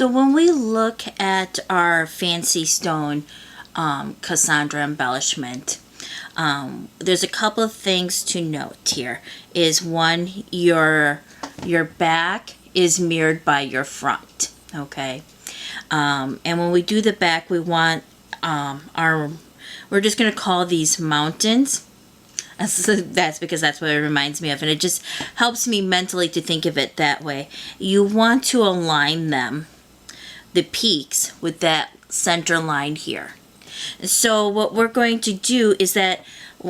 So when we look at our fancy stone Cassandra embellishment, there's a couple of things to note here. Is one, your back is mirrored by your front, okay? And when we do the back, we want we're just going to call these mountains. That's because that's what it reminds me of, and it just helps me mentally to think of it that way. You want to align them, the peaks, with that center line here. So what we're going to do is that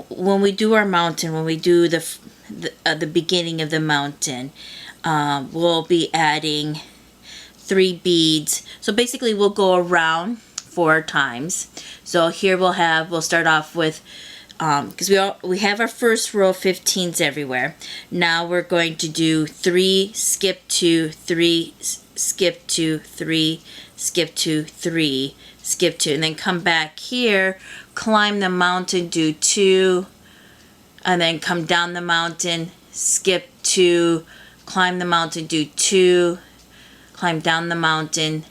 when we do our mountain, when we do the beginning of the mountain, we'll be adding 3 beads. So basically we'll go around 4 times. So here we'll start off with, because we have our first row of 15s everywhere. Now we're going to do 3, skip 2, 3, skip 2, 3, skip 2, 3, skip 2, and then come back here, climb the mountain, do 2, and then come down the mountain, skip 2, climb the mountain, do 2, climb down the mountain,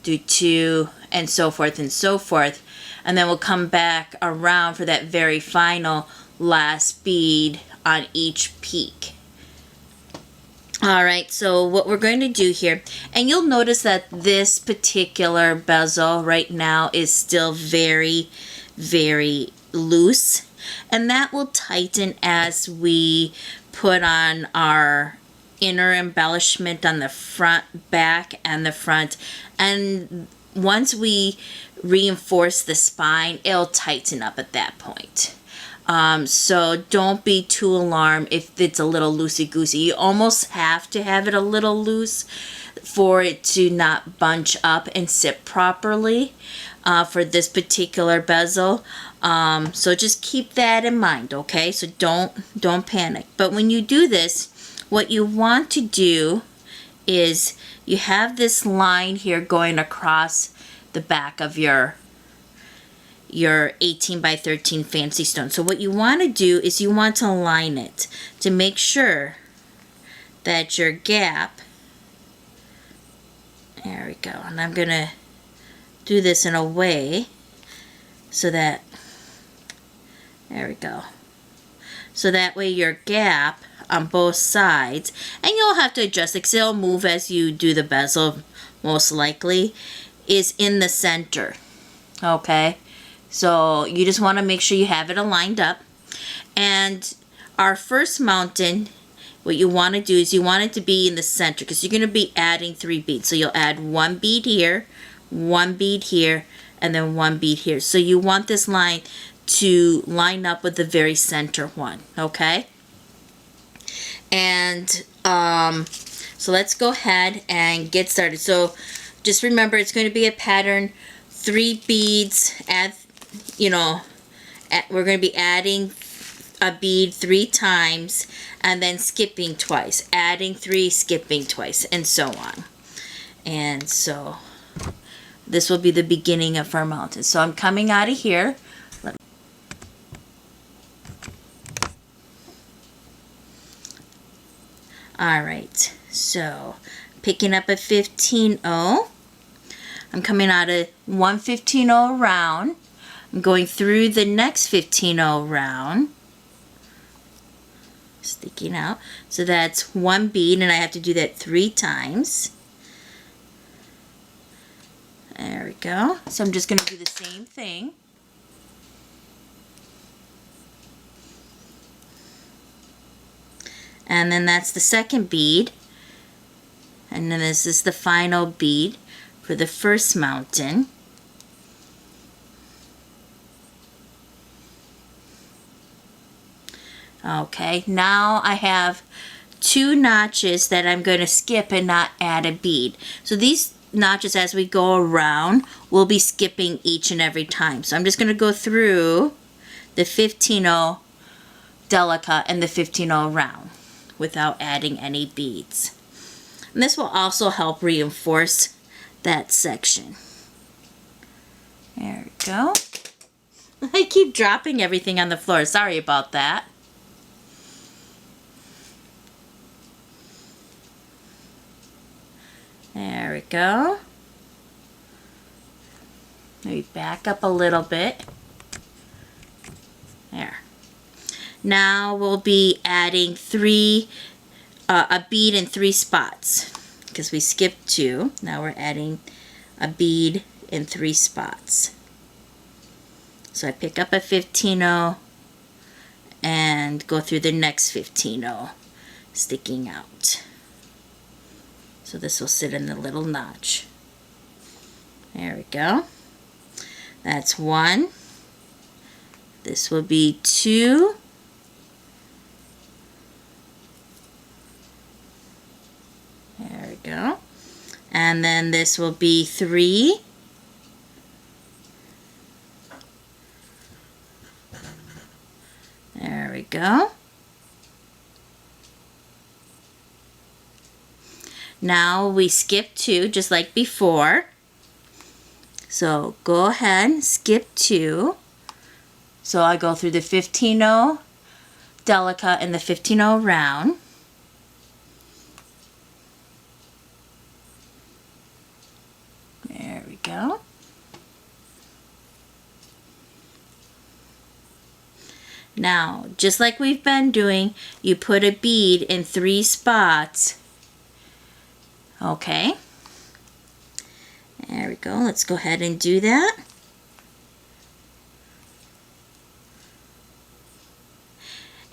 do 2, and so forth and so forth. And then we'll come back around for that very final last bead on each peak. Alright, so what we're going to do here, and you'll notice that this particular bezel right now is still very, very loose. And that will tighten as we put on our inner embellishment on the front, back, and the front. And once we reinforce the spine, it'll tighten up at that point. So don't be too alarmed if it's a little loosey-goosey. You almost have to have it a little loose for it to not bunch up and sit properly for this particular bezel. So just keep that in mind, okay? So don't panic. But when you do this, what you want to do is you have this line here going across the back of your 18 by 13 fancy stone. So what you want to do is you want to line it to make sure that your gap, there we go, and I'm gonna do this in a way so that, there we go, so that way your gap on both sides, and you'll have to adjust it because it'll move as you do the bezel most likely, is in the center, okay? So you just want to make sure you have it aligned up. And our first mountain, what you want to do is you want it to be in the center because you're going to be adding 3 beads. So you'll add 1 bead here, 1 bead here, and then 1 bead here. So you want this line to line up with the very center one, okay? And so let's go ahead and get started. So just remember, it's going to be a pattern, 3 beads, add, we're going to be adding a bead 3 times and then skipping twice, adding 3, skipping twice, and so on. And so this will be the beginning of our mountain. So I'm coming out of here. Alright, so picking up a 15-0. I'm coming out of 1 15-0 round. I'm going through the next 15-0 round. Sticking out. So that's 1 bead, and I have to do that 3 times. There we go. So I'm just going to do the same thing. And then that's the second bead. And then this is the final bead for the first mountain. Okay, now I have 2 notches that I'm going to skip and not add a bead. So these notches, as we go around, we'll be skipping each and every time. So I'm just going to go through the 15-0 Delica and the 15-0 round without adding any beads. And this will also help reinforce that section. There we go. I keep dropping everything on the floor. Sorry about that. There we go. Maybe back up a little bit. There. Now we'll be adding a bead in 3 spots because we skipped 2. Now we're adding a bead in 3 spots. So I pick up a 15-0 and go through the next 15-0 sticking out. So this will sit in the little notch. There we go. That's 1. This will be 2. There we go. And then this will be 3. There we go. Now we skip 2 just like before. So go ahead, skip 2. So I go through the 15-0 Delica and the 15-0 round. There we go. Now, just like we've been doing, you put a bead in 3 spots. Okay. There we go. Let's go ahead and do that.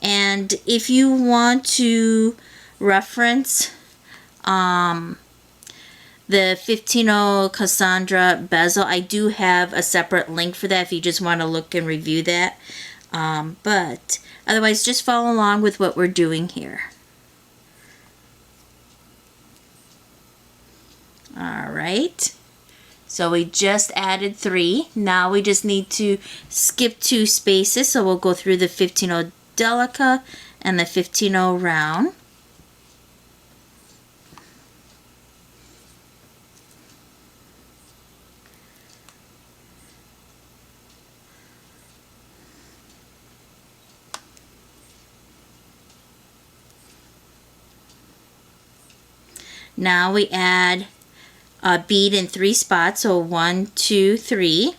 And if you want to reference the 15-0 Cassandra bezel, I do have a separate link for that if you just want to look and review that. But otherwise, just follow along with what we're doing here. All right. So we just added 3. Now we just need to skip 2 spaces. So we'll go through the 15-0 Delica and the 15-0 round. Now we add a bead in 3 spots, so 1, 2, 3.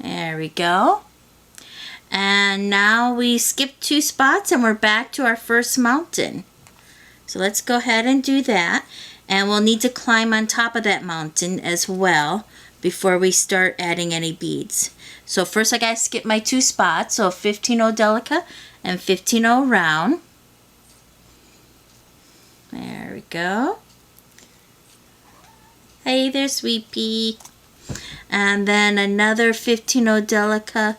There we go. And now we skip 2 spots and we're back to our first mountain. So let's go ahead and do that. And we'll need to climb on top of that mountain as well before we start adding any beads. So first I gotta skip my 2 spots. So 15-0 Delica and 15-0 round. There we go. Hey there, sweet pea. And then another 15-0 Delica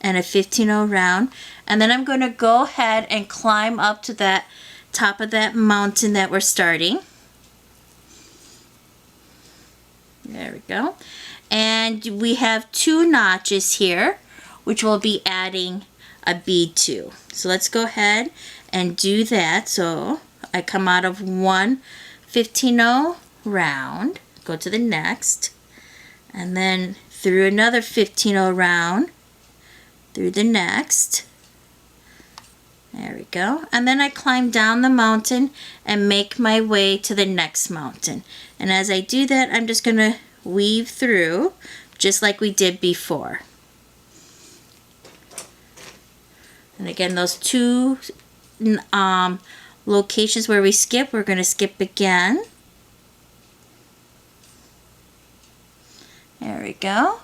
and a 15-0 round. And then I'm going to go ahead and climb up to that top of that mountain that we're starting. There we go. And we have 2 notches here, which we'll be adding a bead to. So let's go ahead and do that. So I come out of one 15-0 round, go to the next, and then through another 15-0 round, through the next. There we go. And then I climb down the mountain and make my way to the next mountain. And as I do that, I'm just going to weave through just like we did before. And again, those 2 locations where we skip, we're going to skip again. There we go.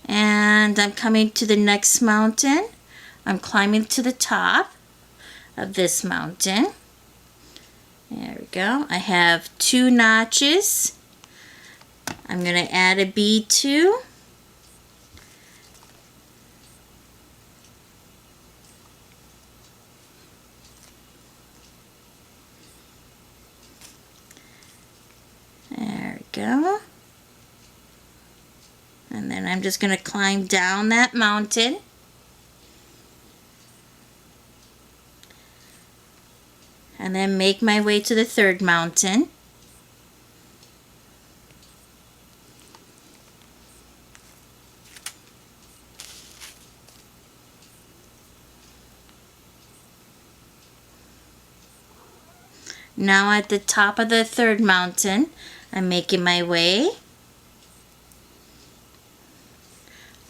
And I'm coming to the next mountain. I'm climbing to the top of this mountain. There we go. I have 2 notches. I'm going to add a bead to. And then I'm just going to climb down that mountain. And then make my way to the third mountain. Now at the top of the third mountain, I'm making my way.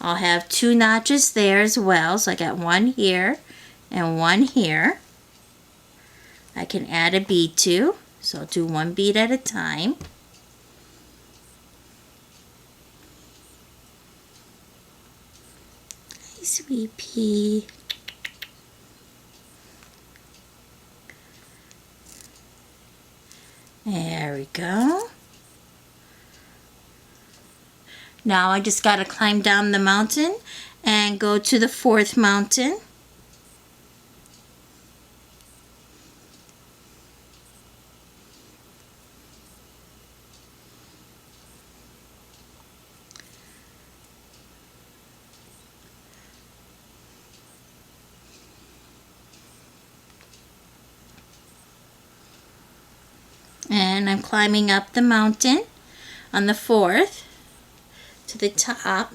I'll have 2 notches there as well, so I got one here and one here. I can add a bead to, so I'll do 1 bead at a time. Hi, sweet pea. There we go. Now I just got to climb down the mountain and go to the 4th mountain. And I'm climbing up the mountain on the 4th to the top,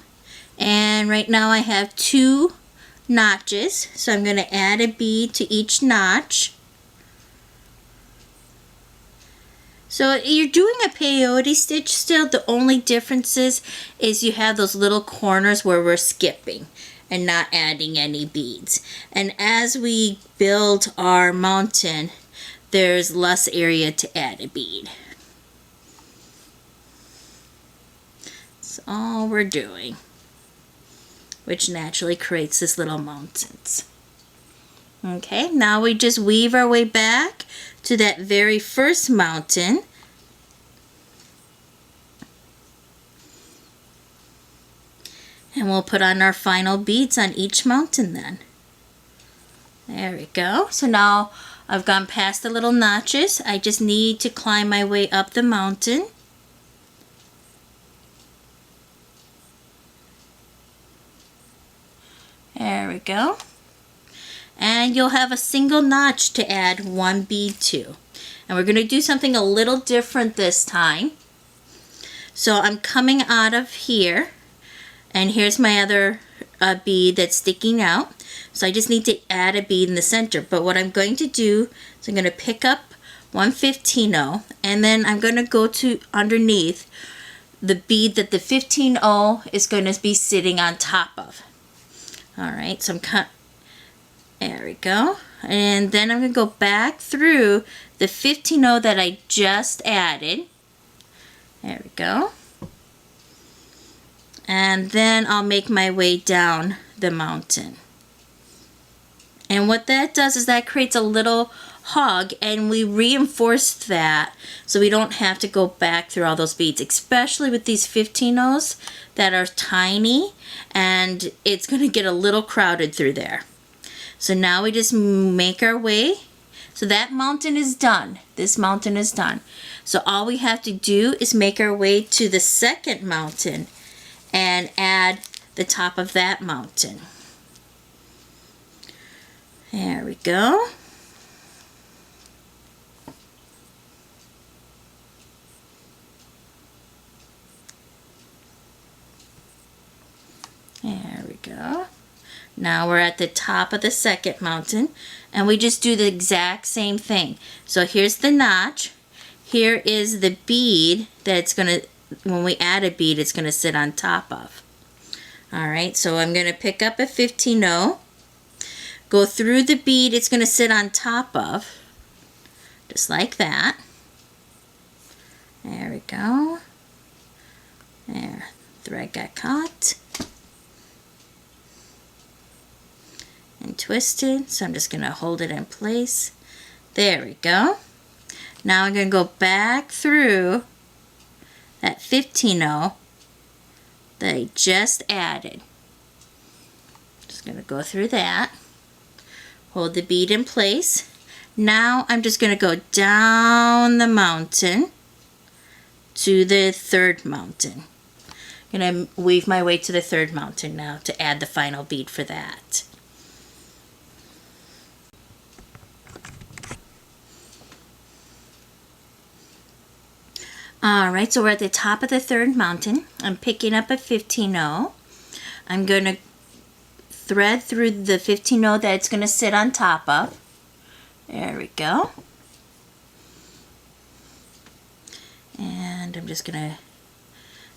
and right now I have 2 notches, so I'm going to add a bead to each notch. So you're doing a peyote stitch still. The only difference is you have those little corners where we're skipping and not adding any beads. And as we build our mountain, there's less area to add a bead. That's all we're doing, which naturally creates this little mountains. Okay, now we just weave our way back to that very first mountain. And we'll put on our final beads on each mountain then. There we go. So now I've gone past the little notches. I just need to climb my way up the mountain. There we go. And you'll have a single notch to add 1 bead to. And we're going to do something a little different this time. So I'm coming out of here, and here's my other bead that's sticking out. So I just need to add a bead in the center. But what I'm going to do is I'm going to pick up 1/15-0, and then I'm going to go to underneath the bead that the 15-0 is going to be sitting on top of. Alright, so there we go. And then I'm going to go back through the 15-0 that I just added. There we go. And then I'll make my way down the mountain. And what that does is that creates a little hug, and we reinforced that so we don't have to go back through all those beads, especially with these 15-0s that are tiny, and it's going to get a little crowded through there. So now we just make our way. So that mountain is done. This mountain is done. So all we have to do is make our way to the second mountain and add the top of that mountain. There we go. There we go. Now we're at the top of the second mountain, and we just do the exact same thing. So here's the notch. Here is the bead that it's going to, when we add a bead, it's going to sit on top of. Alright, so I'm going to pick up a 15-0, go through the bead it's going to sit on top of, just like that. There we go. There, thread got caught and twisted, so I'm just going to hold it in place. There we go. Now I'm going to go back through that 15-0 that I just added. Just going to go through that, hold the bead in place. Now I'm just going to go down the mountain to the third mountain. I'm going to weave my way to the third mountain now to add the final bead for that. Alright, so we're at the top of the third mountain. I'm picking up a 15-0. I'm going to thread through the 15-0 that it's going to sit on top of. There we go. And I'm just going to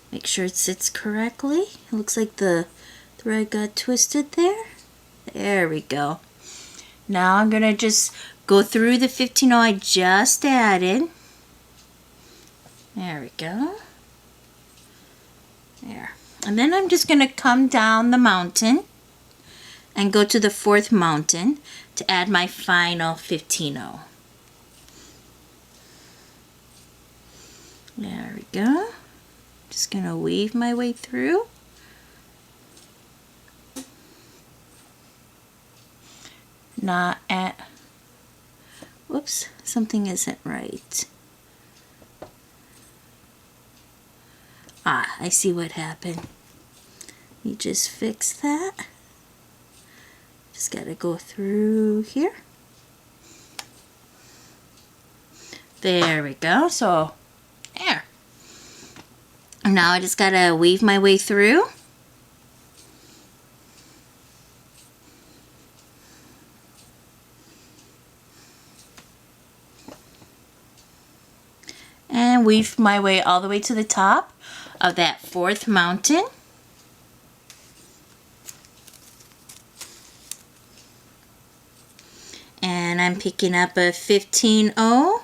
make sure it sits correctly. It looks like the thread got twisted there. There we go. Now I'm going to just go through the 15-0 I just added. There we go. There. And then I'm just going to come down the mountain and go to the fourth mountain to add my final 15-0. There we go. Just going to weave my way through. Not at, whoops, something isn't right. I see what happened. You just fix that. Just gotta go through here. There we go. So, there. Now I just gotta weave my way through. And weave my way all the way to the top of that fourth mountain. And I'm picking up a 15-0.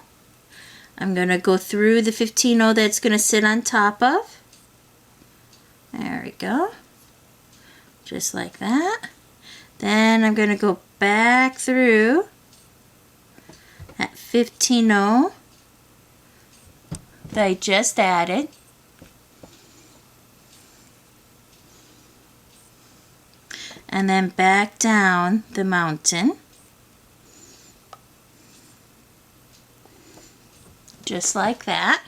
I'm going to go through the 15-0 that's going to sit on top of. There we go. Just like that. Then I'm going to go back through that 15-0 that I just added. And then back down the mountain. Just like that.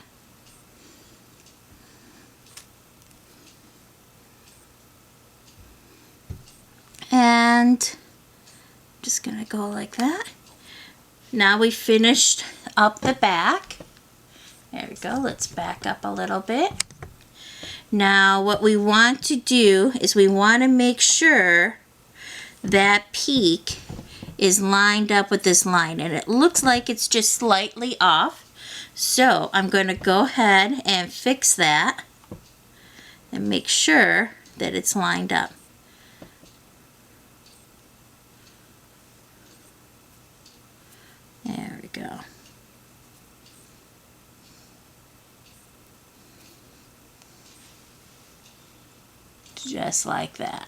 And just gonna go like that. Now we finished up the back. There we go. Let's back up a little bit. Now what we want to do is we want to make sure that peak is lined up with this line, and it looks like it's just slightly off. So I'm going to go ahead and fix that and make sure that it's lined up. There we go. Just like that.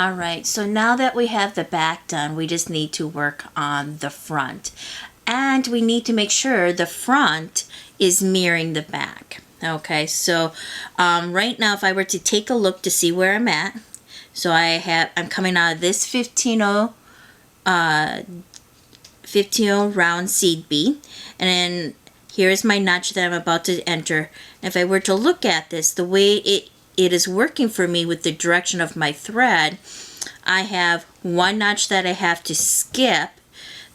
Alright, so now that we have the back done, we just need to work on the front. And we need to make sure the front is mirroring the back. Okay, so right now if I were to take a look to see where I'm at, so I'm coming out of this 15-0 round seed bead, and then here's my notch that I'm about to enter. If I were to look at this, the way it is working for me with the direction of my thread, I have one notch that I have to skip,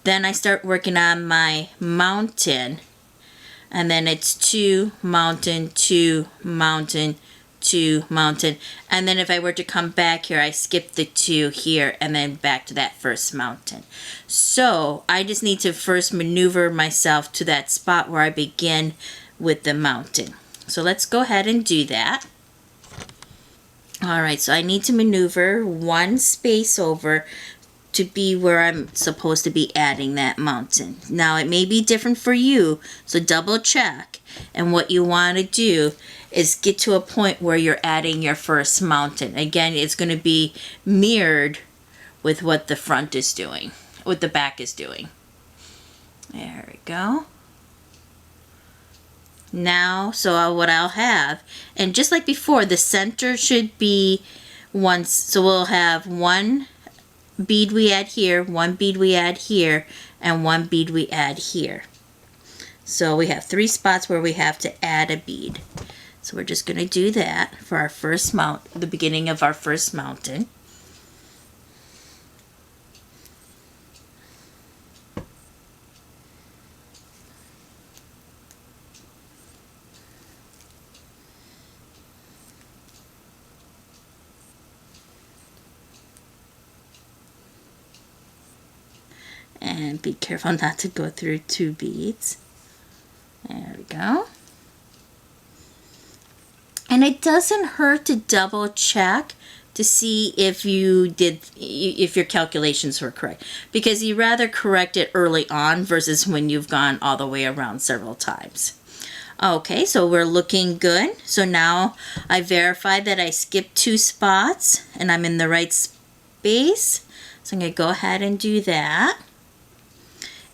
then I start working on my mountain, and then it's 2 mountain, 2 mountain, 2 mountain, and then if I were to come back here, I skip the 2 here and then back to that first mountain. So I just need to first maneuver myself to that spot where I begin with the mountain. So let's go ahead and do that. Alright, so I need to maneuver one space over to be where I'm supposed to be adding that mountain. Now it may be different for you, so double check. And what you want to do is get to a point where you're adding your first mountain. Again, it's going to be mirrored with what the front is doing, what the back is doing. There we go. Now, so what I'll have, and just like before, the center should be once, so we'll have one bead we add here, one bead we add here, and one bead we add here. So we have 3 spots where we have to add a bead. So we're just going to do that for our first mount, the beginning of our first mountain. And be careful not to go through 2 beads. There we go. And it doesn't hurt to double check to see if if your calculations were correct, because you rather correct it early on versus when you've gone all the way around several times. Okay, so we're looking good. So now I verified that I skipped 2 spots and I'm in the right space. So I'm going to go ahead and do that.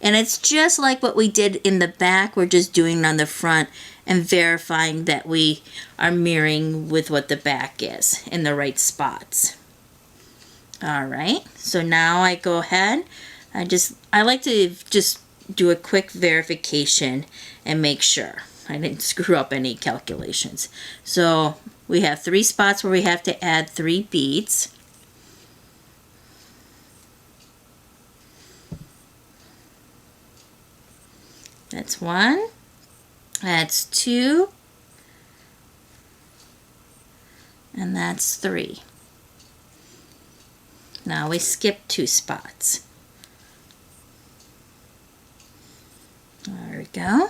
And it's just like what we did in the back. We're just doing it on the front and verifying that we are mirroring with what the back is in the right spots. All right, so now I go ahead. I like to just do a quick verification and make sure I didn't screw up any calculations. So we have 3 spots where we have to add 3 beads. That's 1. That's 2. And that's 3. Now we skip 2 spots. There we go.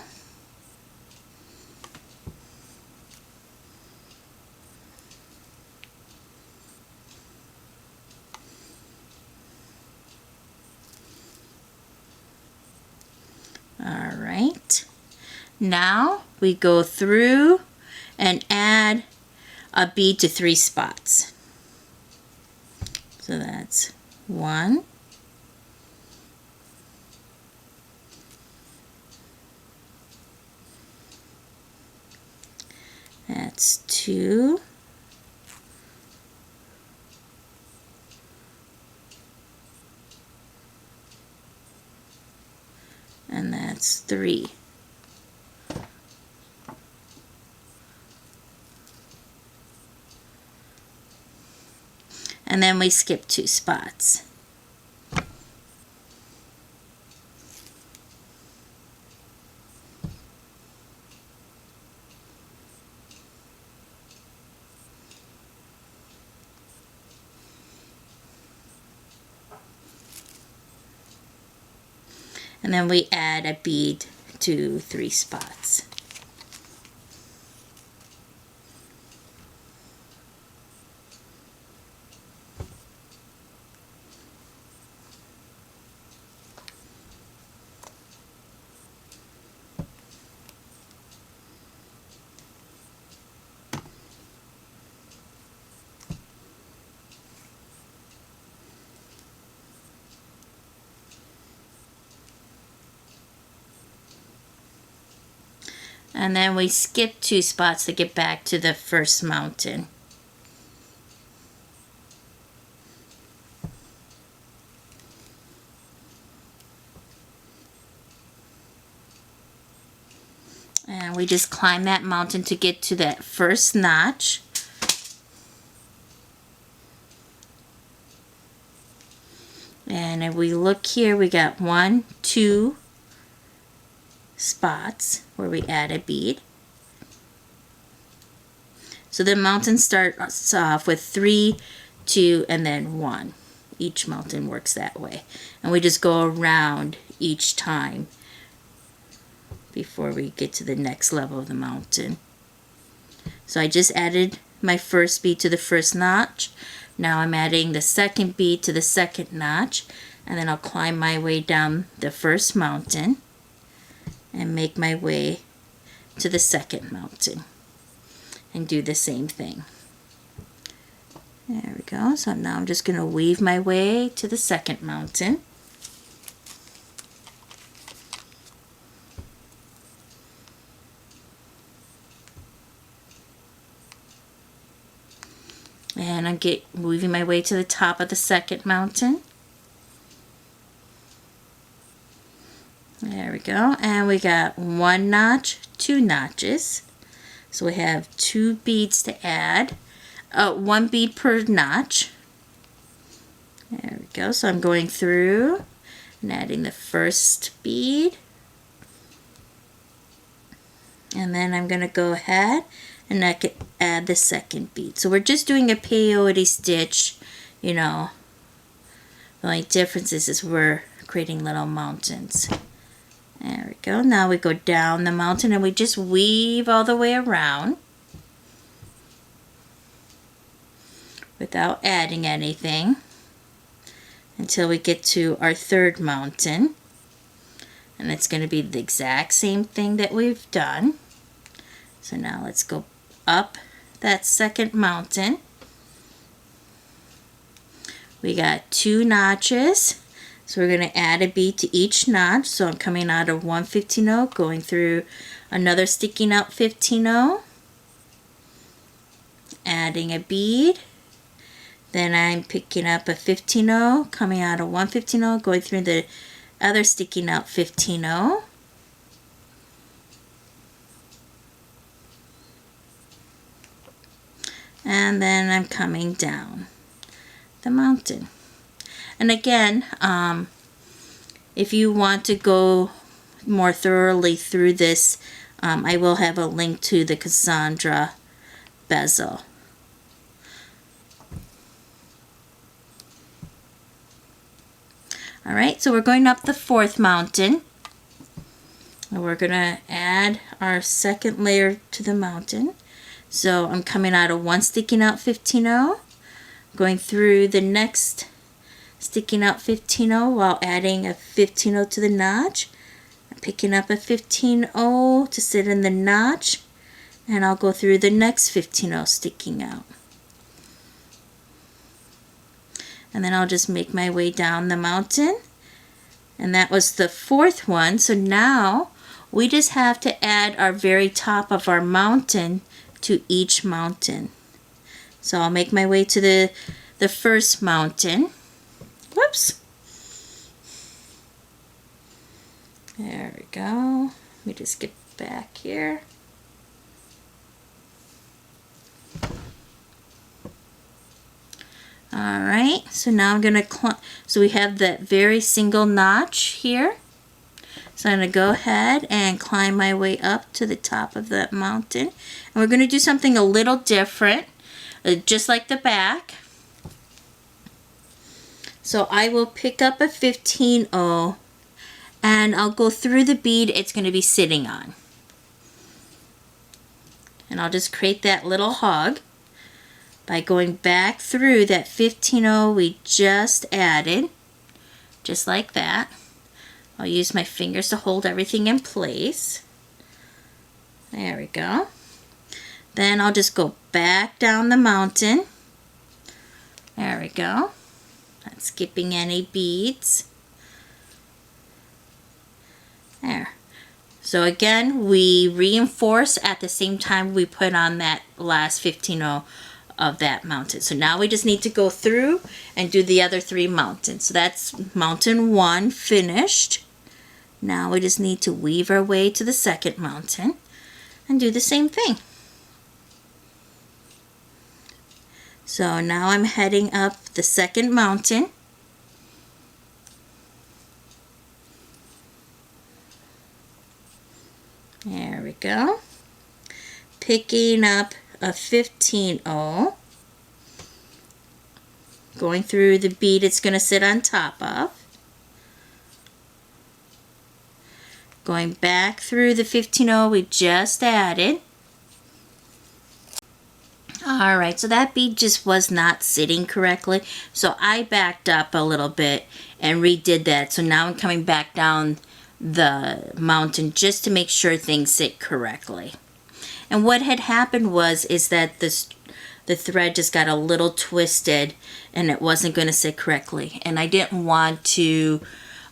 All right. Now we go through and add a bead to 3 spots. So that's 1. That's 2. And that's 3. And then we skip 2 spots. And then we add a bead to 3 spots. And then we skip 2 spots to get back to the first mountain. And we just climb that mountain to get to that first notch. And if we look here, we got 1, 2 spots where we add a bead. So the mountain starts off with 3, 2, and then 1. Each mountain works that way. And we just go around each time before we get to the next level of the mountain. So I just added my first bead to the first notch. Now I'm adding the second bead to the second notch, and then I'll climb my way down the first mountain and make my way to the second mountain and do the same thing. There we go. So now I'm just going to weave my way to the second mountain. And I'm moving my way to the top of the second mountain. There we go. And we got 1 notch, 2 notches. So we have 2 beads to add, 1 bead per notch. There we go. So I'm going through and adding the first bead. And then I'm going to go ahead and I could add the second bead. So we're just doing a peyote stitch, you know. The only difference is we're creating little mountains. There we go. Now we go down the mountain and we just weave all the way around without adding anything until we get to our third mountain. And it's going to be the exact same thing that we've done. So now let's go up that second mountain. We got 2 notches. So we're going to add a bead to each notch. So I'm coming out of 1 15-0, going through another sticking out 15-0, adding a bead. Then I'm picking up a 15-0, coming out of 1 15-0, going through the other sticking out 15-0. And then I'm coming down the mountain. And again, if you want to go more thoroughly through this, I will have a link to the Cassandra bezel. Alright, so we're going up the 4th mountain. And we're going to add our second layer to the mountain. So I'm coming out of 1 sticking out 15-0, going through the next sticking out 15-0 while adding a 15-0 to the notch. I'm picking up a 15-0 to sit in the notch, and I'll go through the next 15-0 sticking out. And then I'll just make my way down the mountain. And that was the 4th one. So now we just have to add our very top of our mountain to each mountain. So I'll make my way to the first mountain. Whoops. There we go. Let me just get back here. Alright, so now I'm going to climb. So we have that very single notch here. So I'm going to go ahead and climb my way up to the top of that mountain. And we're going to do something a little different, just like the back. So I will pick up a 15-0 and I'll go through the bead it's going to be sitting on. And I'll just create that little hug by going back through that 15-0 we just added, just like that. I'll use my fingers to hold everything in place. There we go. Then I'll just go back down the mountain. There we go. Not skipping any beads. There. So again, we reinforce at the same time we put on that last 15-0 of that mountain. So now we just need to go through and do the other 3 mountains. So that's mountain 1 finished. Now we just need to weave our way to the second mountain and do the same thing. So now I'm heading up the second mountain. There we go. Picking up a 15-0. Going through the bead it's going to sit on top of. Going back through the 15-0 we just added. Alright, so that bead just was not sitting correctly. So I backed up a little bit and redid that. So now I'm coming back down the mountain just to make sure things sit correctly. And what had happened is that the thread just got a little twisted and it wasn't going to sit correctly. And I didn't want to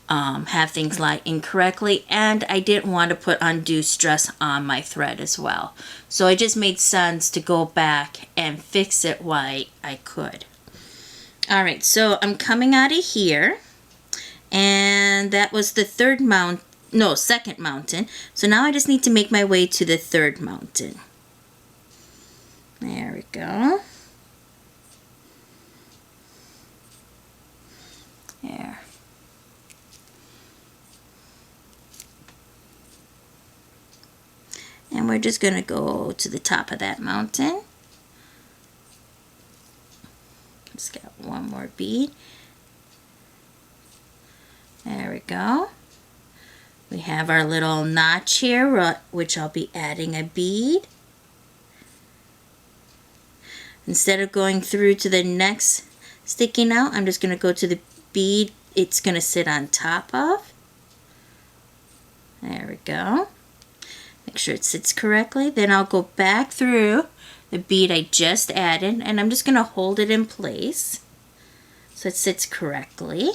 have things lie incorrectly, and I didn't want to put undue stress on my thread as well. So it just made sense to go back and fix it while I could. Alright, so I'm coming out of here, and that was the second mountain. So now I just need to make my way to the third mountain. There we go. There. And we're just going to go to the top of that mountain. Just got one more bead. There we go. We have our little notch here, which I'll be adding a bead. Instead of going through to the next sticking out, I'm just going to go to the bead it's going to sit on top of. There we go. Make sure it sits correctly. Then I'll go back through the bead I just added, and I'm just going to hold it in place so it sits correctly.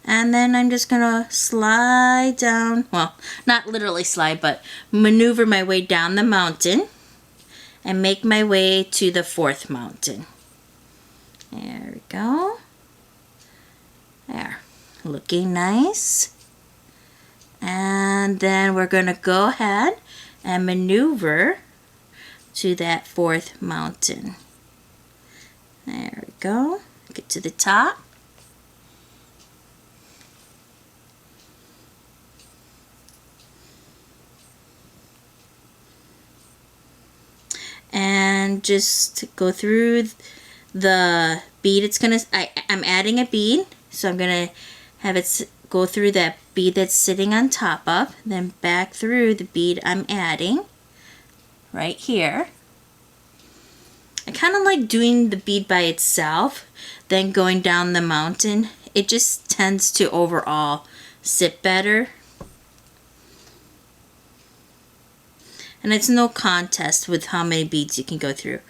And then I'm just going to slide down, well, not literally slide, but maneuver my way down the mountain and make my way to the fourth mountain. There we go. There, looking nice. And then we're going to go ahead and maneuver to that fourth mountain. There we go. Get to the top. And just go through the bead. It's gonna, I'm adding a bead, so I'm gonna have it go through that bead that's sitting on top of, then back through the bead I'm adding right here. I kind of like doing the bead by itself, then going down the mountain. It just tends to overall sit better. And it's no contest with how many beads you can go through.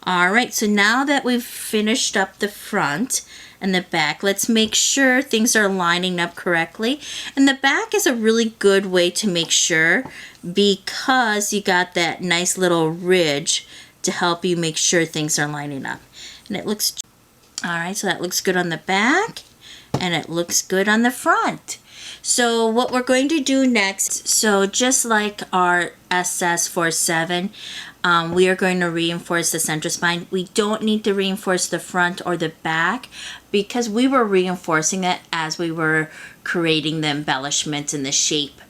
Alright, so now that we've finished up the front and the back, let's make sure things are lining up correctly. And the back is a really good way to make sure, because you got that nice little ridge to help you make sure things are lining up. And it looks, alright, so that looks good on the back and it looks good on the front. So what we're going to do next, so just like our SS47, we are going to reinforce the center spine. We don't need to reinforce the front or the back because we were reinforcing it as we were creating the embellishment and the shape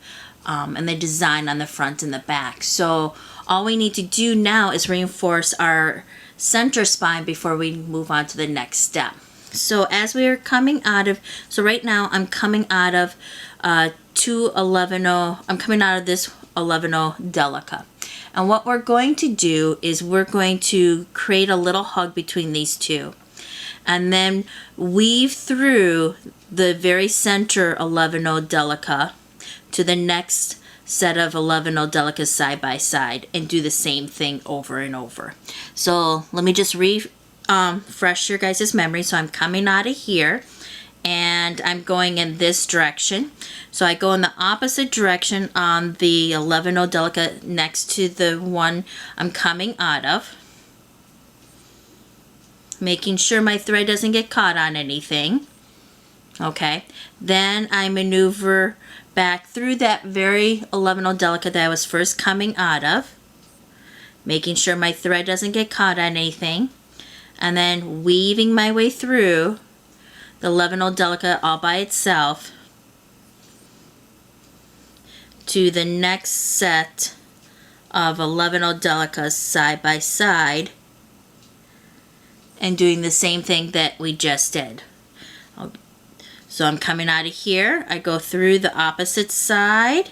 and the design on the front and the back. So all we need to do now is reinforce our center spine before we move on to the next step. So as we are coming out of, so right now I'm coming out of 211.0, I'm coming out of this 11.0 Delica. And what we're going to do is we're going to create a little hug between these two. And then weave through the very center 11.0 Delica to the next set of 11.0 Delicas side by side and do the same thing over and over. So let me just refresh your guys' memory. So I'm coming out of here and I'm going in this direction. So I go in the opposite direction on the 11.0 Delica next to the one I'm coming out of, making sure my thread doesn't get caught on anything. Okay, then I maneuver back through that very 11.0 Delica that I was first coming out of, making sure my thread doesn't get caught on anything, and then weaving my way through the 11.0 Delica all by itself to the next set of 11.0 Delicas side by side and doing the same thing that we just did. So I'm coming out of here, I go through the opposite side,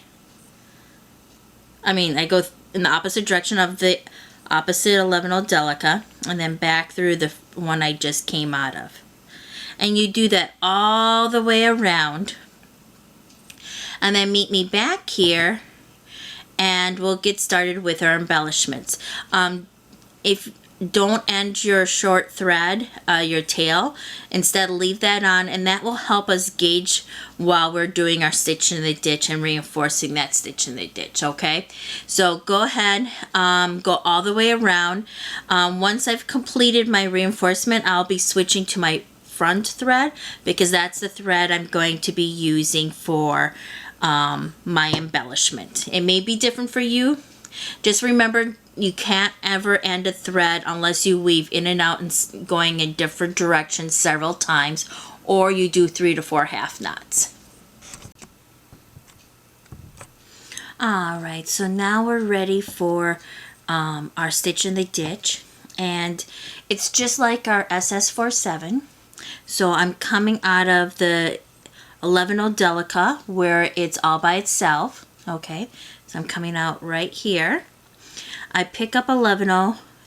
I go in the opposite direction of the opposite 11.0 Delica and then back through the one I just came out of. And you do that all the way around. And then meet me back here and we'll get started with our embellishments. Don't end your short thread, your tail. Instead, leave that on, and that will help us gauge while we're doing our stitch in the ditch and reinforcing that stitch in the ditch, okay? So go ahead, go all the way around. Once I've completed my reinforcement, I'll be switching to my front thread because that's the thread I'm going to be using for my embellishment. It may be different for you. Just remember, you can't ever end a thread unless you weave in and out and going in different directions several times, or you do 3 to 4 half knots. Alright, so now we're ready for our stitch in the ditch, and it's just like our SS47. So I'm coming out of the 11 Delica where it's all by itself. Okay, so I'm coming out right here. I pick up 11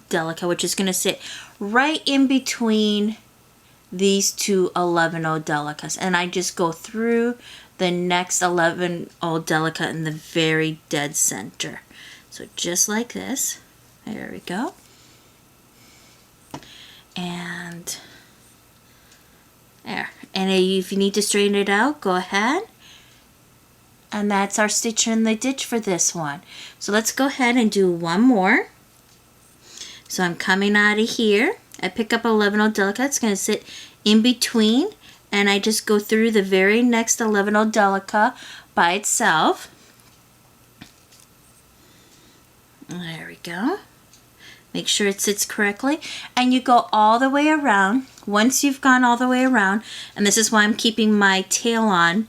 Delica, which is going to sit right in between these two 11 Delicas, and I just go through the next 11 Delica in the very dead center. So just like this. There we go. And there. And if you need to straighten it out, go ahead. And that's our stitch in the ditch for this one. So let's go ahead and do one more. So I'm coming out of here. I pick up 11 Delica. It's going to sit in between, and I just go through the very next 11 Delica by itself. There we go. Make sure it sits correctly, and you go all the way around. Once you've gone all the way around, and this is why I'm keeping my tail on,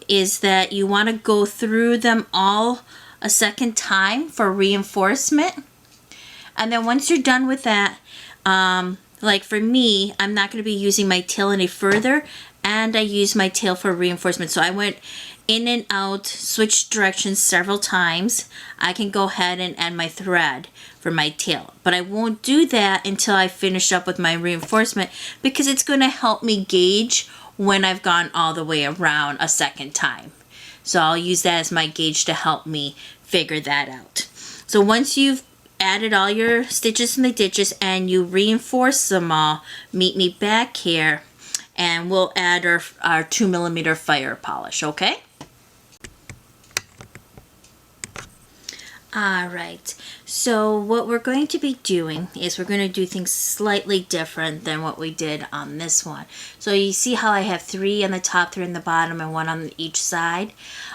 is that you want to go through them all a second time for reinforcement. And then once you're done with that, like for me, I'm not going to be using my tail any further, and I use my tail for reinforcement. So I went in and out, switched directions several times. I can go ahead and add my thread for my tail, but I won't do that until I finish up with my reinforcement, because it's going to help me gauge when I've gone all the way around a second time. So I'll use that as my gauge to help me figure that out. So once you've added all your stitches in the ditches and you reinforce them all, meet me back here and we'll add our 2mm fire polish, okay? Alright, so what we're going to be doing is we're going to do things slightly different than what we did on this one. So you see how I have 3 on the top, 3 on the bottom, and 1 on each side?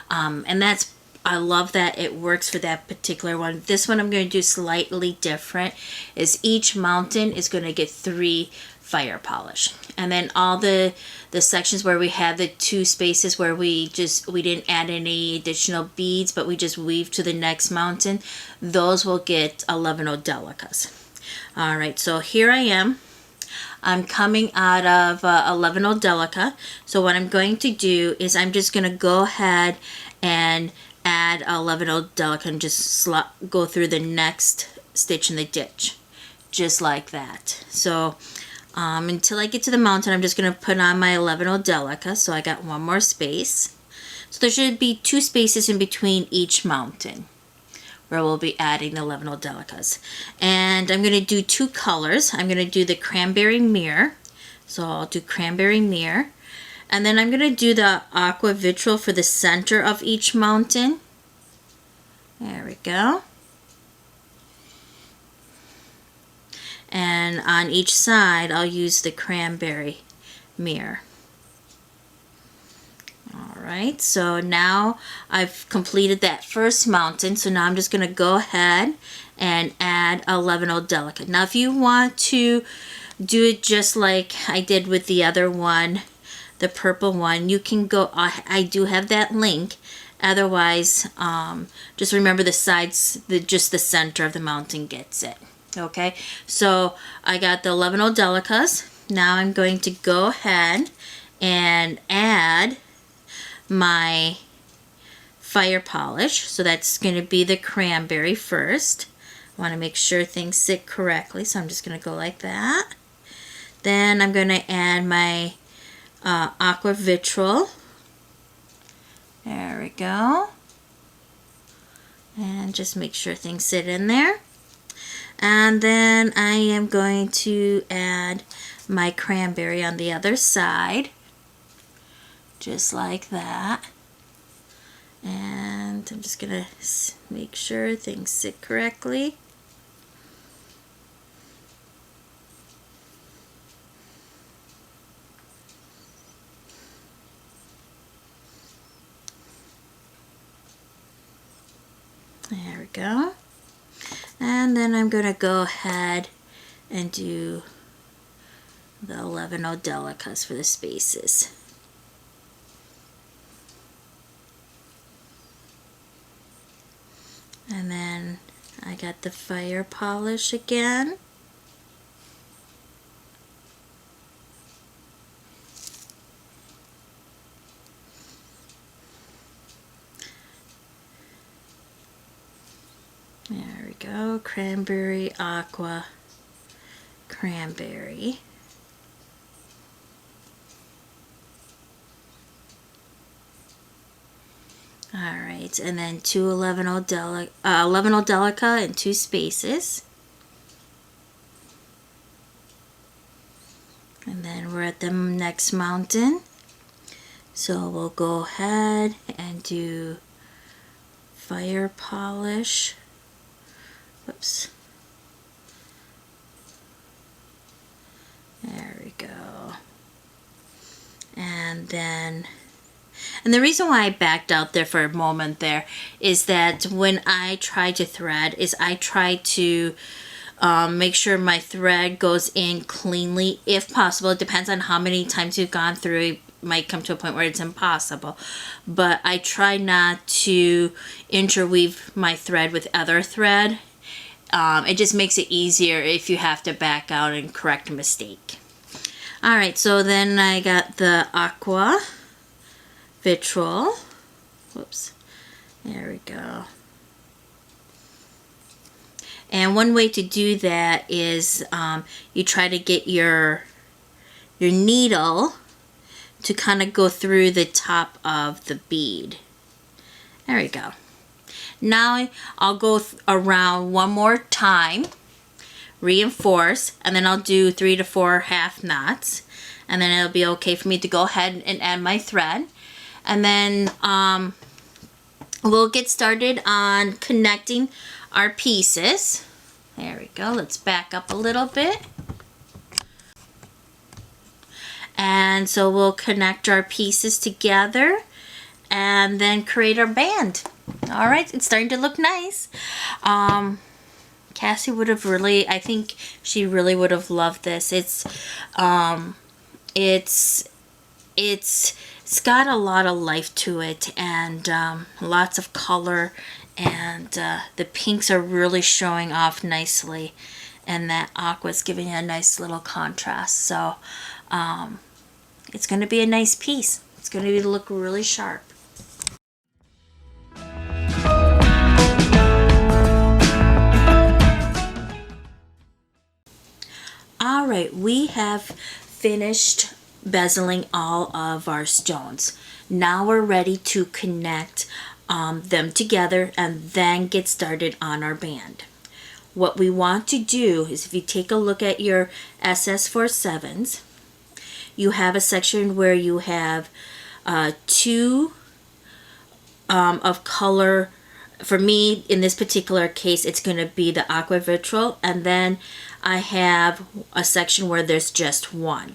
And that's, I love that it works for that particular one. This one I'm going to do slightly different, is each mountain is going to get 3 fire polish. And then all the sections where we have the 2 spaces where we didn't add any additional beads, but we just weave to the next mountain, those will get 11 Delicas. Alright, so here I am. I'm coming out of 11 Delica. So what I'm going to do is I'm just going to go ahead and add 11 Delica and just go through the next stitch in the ditch, just like that. So until I get to the mountain, I'm just going to put on my 11 Delica. So I got 1 more space. So there should be 2 spaces in between each mountain where we'll be adding the 11 Delicas. And I'm going to do 2 colors. I'm going to do the cranberry mirror. So I'll do cranberry mirror. And then I'm going to do the aqua vitriol for the center of each mountain. There we go. And on each side, I'll use the cranberry mirror. Alright, so now I've completed that first mountain. So now I'm just going to go ahead and add 11 Delica. Now if you want to do it just like I did with the other one, the purple one, you can go, I do have that link. Otherwise, just remember the sides, just the center of the mountain gets it. Okay, so I got the 11 Delicas. Now I'm going to go ahead and add my fire polish. So that's going to be the cranberry first. I want to make sure things sit correctly, so I'm just going to go like that. Then I'm going to add my aqua vitriol. There we go. And just make sure things sit in there. And then I am going to add my cranberry on the other side, just like that. And I'm just going to make sure things sit correctly. There we go. And then I'm going to go ahead and do the 11 Delicas for the spaces. And then I got the Firepolish again. There we go, cranberry, aqua, cranberry. Alright, and then two 11 Delica in two spaces. And then we're at the next mountain. So we'll go ahead and do Firepolish. Whoops. There we go. And the reason why I backed out there for a moment there is that when I try to thread I try to make sure my thread goes in cleanly if possible. It depends on how many times you've gone through. It might come to a point where it's impossible, but I try not to interweave my thread with other thread. It just makes it easier if you have to back out and correct a mistake. Alright, so then I got the aqua vitriol. Whoops. There we go. And one way to do that is you try to get your needle to kind of go through the top of the bead. There we go. Now I'll go around one more time, reinforce, and then I'll do 3 to 4 half knots, and then it'll be okay for me to go ahead and add my thread. And then we'll get started on connecting our pieces. There we go. Let's back up a little bit. And so we'll connect our pieces together and then create our band. All right, it's starting to look nice. Cassie would have really, I think she really would have loved this. It's got a lot of life to it, and lots of color, and the pinks are really showing off nicely, and that aqua is giving it a nice little contrast. So it's going to be a nice piece. It's going to look really sharp. Alright, we have finished bezeling all of our stones. Now we're ready to connect them together and then get started on our band. What we want to do is, if you take a look at your SS47s, you have a section where you have two of color. For me, in this particular case, it's going to be the aqua vitriol, and then I have a section where there's just one.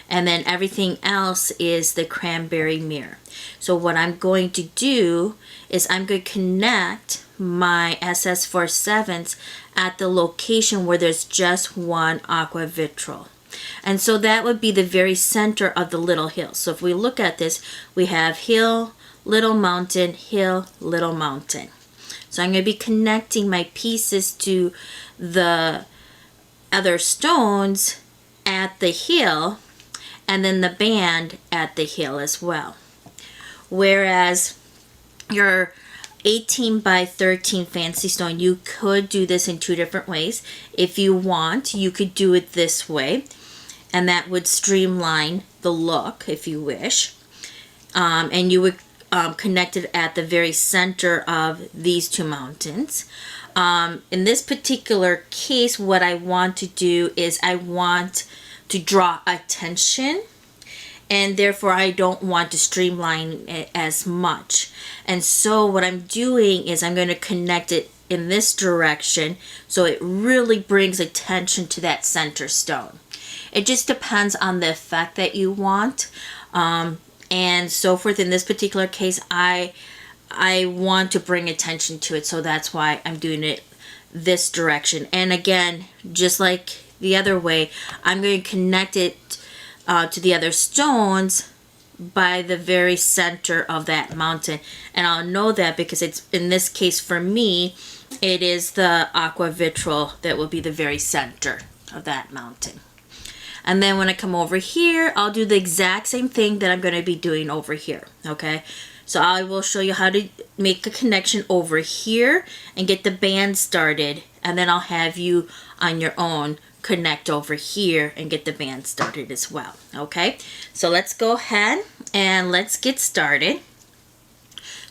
And then everything else is the cranberry mirror. So what I'm going to do is I'm going to connect my SS47s at the location where there's just one aqua vitriol. And so that would be the very center of the little hill. So if we look at this, we have hill, little mountain, hill, little mountain. So I'm going to be connecting my pieces to the other stones at the hill, and then the band at the hill as well. Whereas your 18 by 13 fancy stone, you could do this in two different ways. If you want, you could do it this way, and that would streamline the look if you wish. And you would connect it at the very center of these two mountains. In this particular case, what I want to do is I want to draw attention, and therefore I don't want to streamline it as much. And so what I'm doing is I'm going to connect it in this direction so it really brings attention to that center stone. It just depends on the effect that you want, and so forth. In this particular case, I I want to bring attention to it, so that's why I'm doing it this direction. And again, just like the other way, I'm going to connect it to the other stones by the very center of that mountain. And I'll know that because it's, in this case for me, it is the aqua vitrol that will be the very center of that mountain. And then when I come over here, I'll do the exact same thing that I'm going to be doing over here, okay? So I will show you how to make a connection over here and get the band started. And then I'll have you on your own connect over here and get the band started as well, okay? So let's go ahead and let's get started.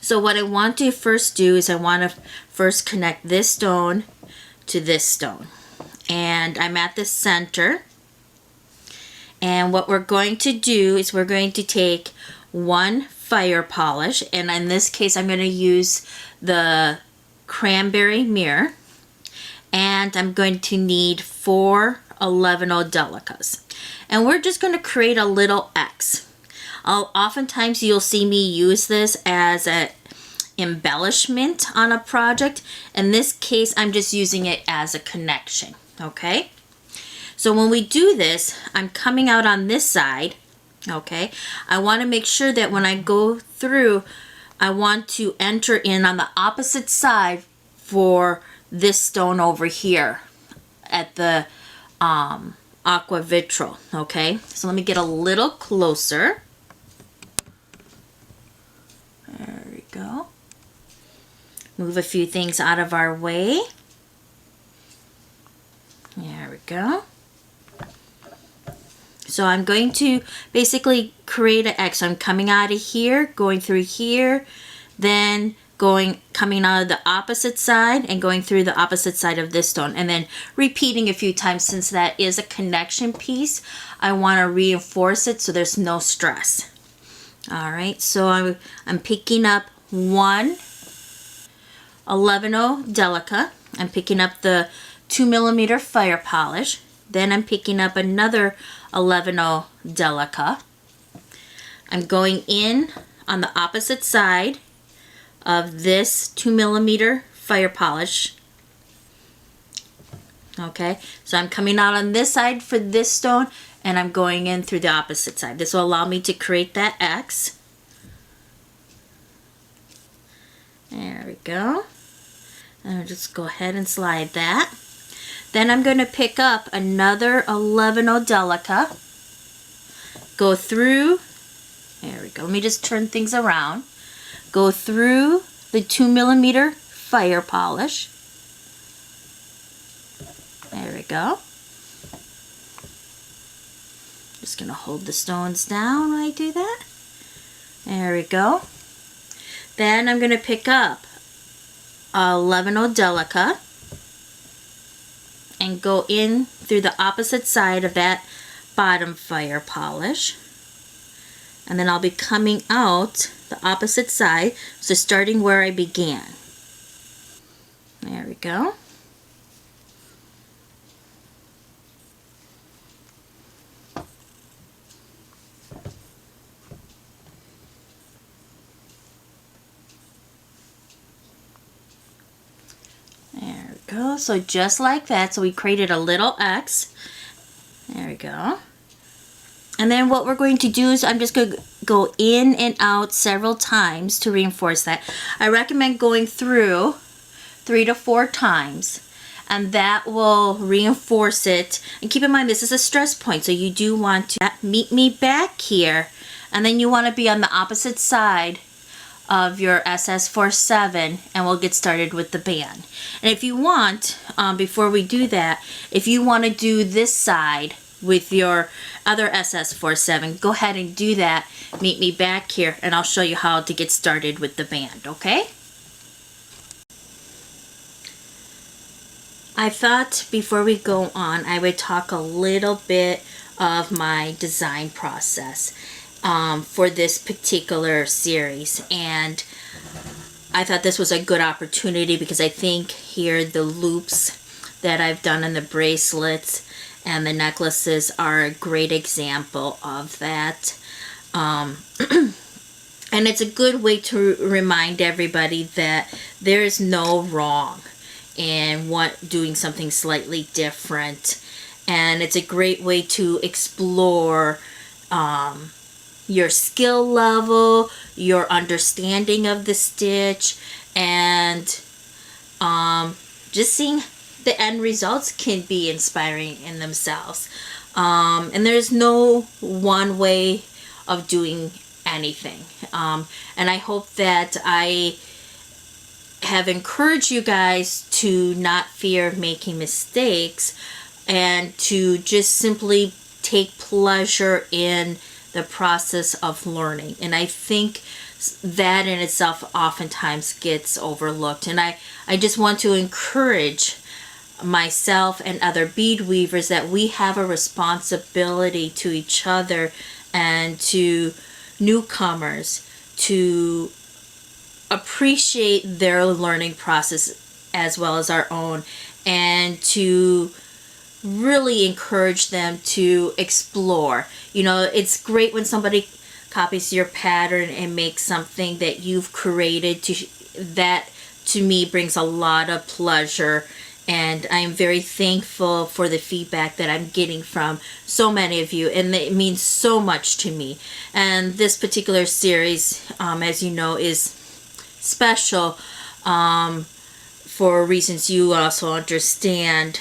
So what I want to first do is I want to first connect this stone to this stone. And I'm at the center. And what we're going to do is we're going to take one fire polish, and in this case I'm going to use the cranberry mirror, and I'm going to need 4 11-0 Delicas. And we're just going to create a little X. Oftentimes you'll see me use this as an embellishment on a project. In this case, I'm just using it as a connection, okay? So when we do this, I'm coming out on this side, okay? I want to make sure that when I go through, I want to enter in on the opposite side for this stone over here at the aqua vitrol, okay? So let me get a little closer. There we go. Move a few things out of our way. There we go. So I'm going to basically create an X. So I'm coming out of here, going through here, then coming out of the opposite side and going through the opposite side of this stone, and then repeating a few times. Since that is a connection piece, I want to reinforce it so there's no stress. All right, so I'm picking up one 11-0 Delica. I'm picking up the 2mm fire polish. Then I'm picking up another 11-0 Delica. I'm going in on the opposite side of this 2mm fire polish. Okay, so I'm coming out on this side for this stone, and I'm going in through the opposite side. This will allow me to create that X. There we go. And I'll just go ahead and slide that. Then I'm going to pick up another 11-0 Delica. Go through, there we go. Let me just turn things around. Go through the 2mm fire polish. There we go. Just going to hold the stones down when I do that. There we go. Then I'm going to pick up a 11-0 Delica and go in through the opposite side of that bottom fire polish. And then I'll be coming out the opposite side, so starting where I began. There we go. There we go. So just like that. So we created a little X. There we go. And then what we're going to do is I'm just going to go in and out several times to reinforce that. I recommend going through 3 to 4 times, and that will reinforce it. And keep in mind, this is a stress point, so you do want to meet me back here, and then you want to be on the opposite side of your SS47, and we'll get started with the band. And if you want, before we do that, if you want to do this side with your other SS47, go ahead and do that. Meet me back here and I'll show you how to get started with the band, okay? I thought before we go on, I would talk a little bit of my design process for this particular series. And I thought this was a good opportunity because I think here the loops that I've done in the bracelets and the necklaces are a great example of that. I And it's a good way to remind everybody that there is no wrong in doing something slightly different. And it's a great way to explore your skill level, your understanding of the stitch, and just seeing the end results can be inspiring in themselves. And there's no one way of doing anything. And I hope that I have encouraged you guys to not fear making mistakes and to just simply take pleasure in the process of learning. And I think that in itself oftentimes gets overlooked. And I just want to encourage myself and other bead weavers that we have a responsibility to each other and to newcomers to appreciate their learning process as well as our own, and to really encourage them to explore. You know, it's great when somebody copies your pattern and makes something that you've created. That to me brings a lot of pleasure, and I'm very thankful for the feedback that I'm getting from so many of you, and it means so much to me. And this particular series, as you know, is special for reasons you also understand.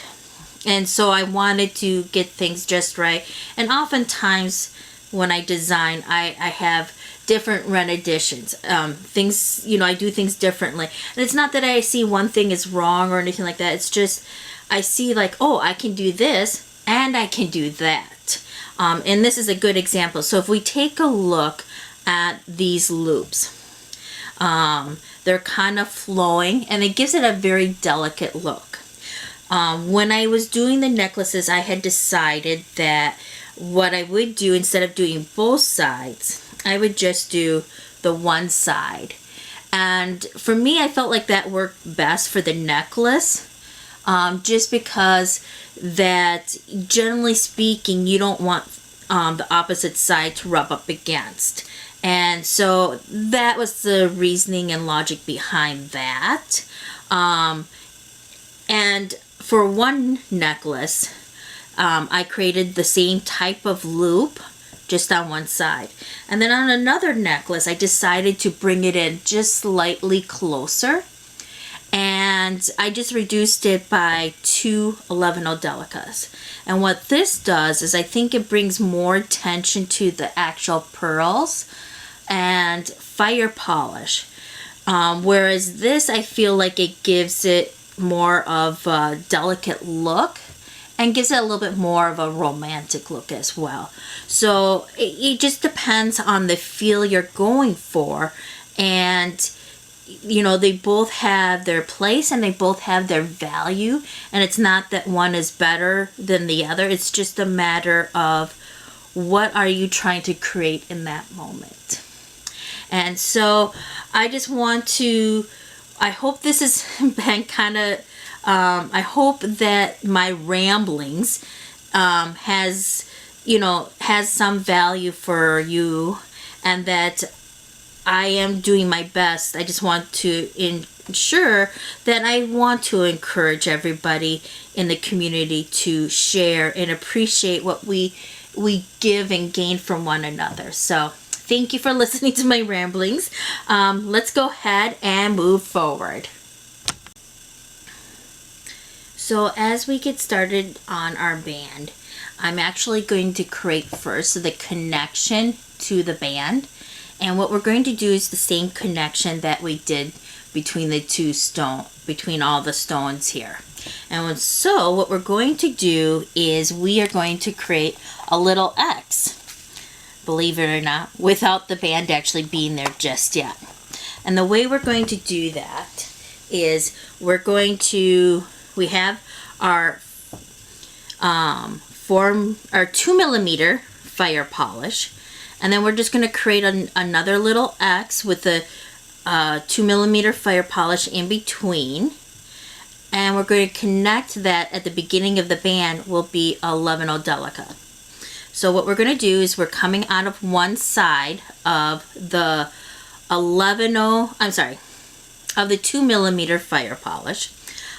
And so I wanted to get things just right. And oftentimes when I design, I have different renditions. Things, you know, I do things differently. And it's not that I see one thing is wrong or anything like that. It's just I see like, oh, I can do this and I can do that. And this is a good example. So if we take a look at these loops, they're kind of flowing and it gives it a very delicate look. When I was doing the necklaces, I had decided that what I would do, instead of doing both sides, I would just do the one side. And for me, I felt like that worked best for the necklace, just because that, generally speaking, you don't want the opposite side to rub up against. And so that was the reasoning and logic behind that. And for one necklace, I created the same type of loop just on one side. And then on another necklace, I decided to bring it in just slightly closer. And I just reduced it by 2 11-0 Delicas. And what this does is I think it brings more attention to the actual pearls and fire polish. Whereas this, I feel like it gives it more of a delicate look and gives it a little bit more of a romantic look as well. So it just depends on the feel you're going for. And you know, they both have their place and they both have their value, and it's not that one is better than the other. It's just a matter of what are you trying to create in that moment. And so I just want to, I hope this has been kind of, I hope that my ramblings has some value for you, and that I am doing my best. I just want to ensure that I want to encourage everybody in the community to share and appreciate what we give and gain from one another. So thank you for listening to my ramblings. Let's go ahead and move forward. So as we get started on our band, I'm actually going to create first the connection to the band. And what we're going to do is the same connection that we did between between all the stones here. And so what we're going to do is we are going to create a little X, believe it or not, without the band actually being there just yet. And the way we're going to do that is we have our 2mm fire polish. And then we're just going to create another little X with a 2mm fire polish in between. And we're going to connect that at the beginning of the band will be 11-0 Delica. So what we're going to do is we're coming out of one side of the of the 2mm fire polish.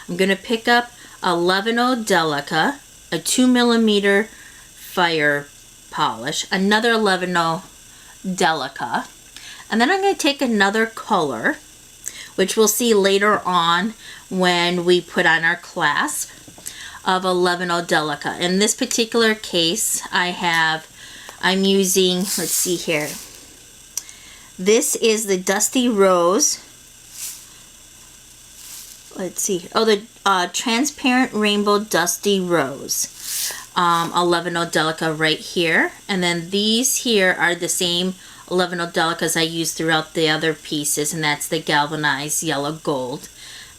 I'm going to pick up 11.0 Delica, a 2mm fire polish, another 11.0 Delica, and then I'm going to take another color, which we'll see later on when we put on our clasp, of 11.0 Delica. In this particular case, I'm using, let's see here, this is the Dusty Rose, let's see, oh, the Transparent Rainbow Dusty Rose, 11.0 Delica right here, and then these here are the same 11.0 Delicas I used throughout the other pieces, and that's the galvanized yellow gold,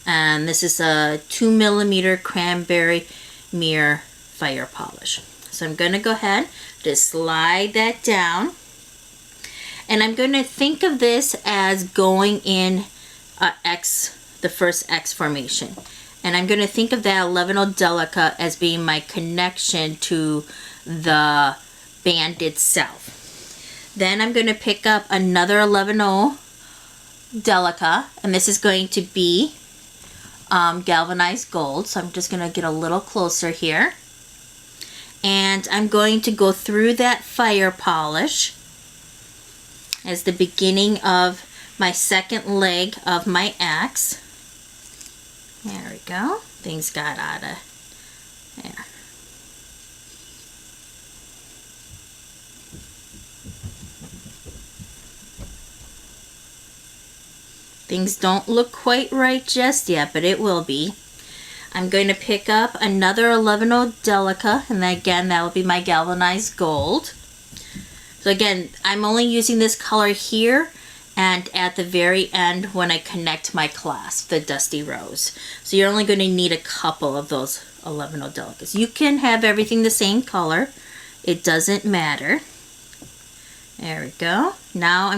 and this is a 2mm cranberry mirror fire polish. So I'm going to go ahead, just slide that down, and I'm going to think of this as going in the first X formation. And I'm going to think of that 11.0 Delica as being my connection to the band itself. Then I'm going to pick up another 11.0 Delica, and this is going to be galvanized gold. So I'm just going to get a little closer here. And I'm going to go through that fire polish as the beginning of my second leg of my X. There we go. Things got out of there. Things don't look quite right just yet, but it will be. I'm going to pick up another 11.0 Delica, and then again, that will be my galvanized gold. So again, I'm only using this color here and at the very end when I connect my clasp, the Dusty Rose. So you're only going to need a couple of those 11.0 Delicas. You can have everything the same color. It doesn't matter. There we go. Now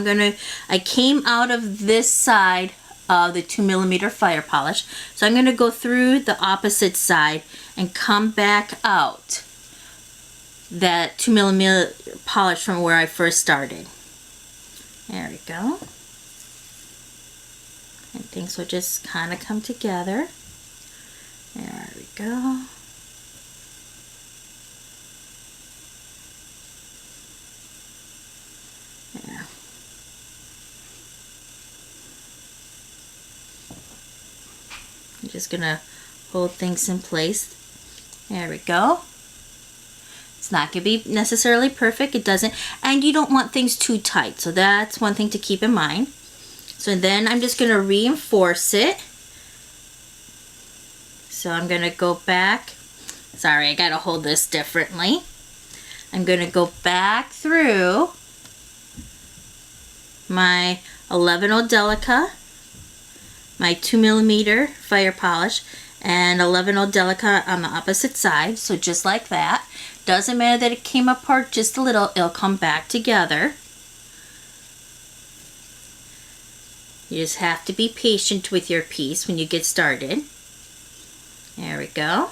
I came out of this side of the 2mm fire polish. So I'm going to go through the opposite side and come back out that 2mm polish from where I first started. There we go. And things will just kind of come together. There we go. There. I'm just going to hold things in place. There we go. It's not going to be necessarily perfect. It doesn't. And you don't want things too tight. So that's one thing to keep in mind. So then I'm just going to reinforce it. So I'm going to go back. Sorry, I got to hold this differently. I'm going to go back through my 11.0 Delica, my 2mm fire polish, and 11.0 Delica on the opposite side. So just like that. Doesn't matter that it came apart just a little, it'll come back together. You just have to be patient with your piece when you get started. There we go.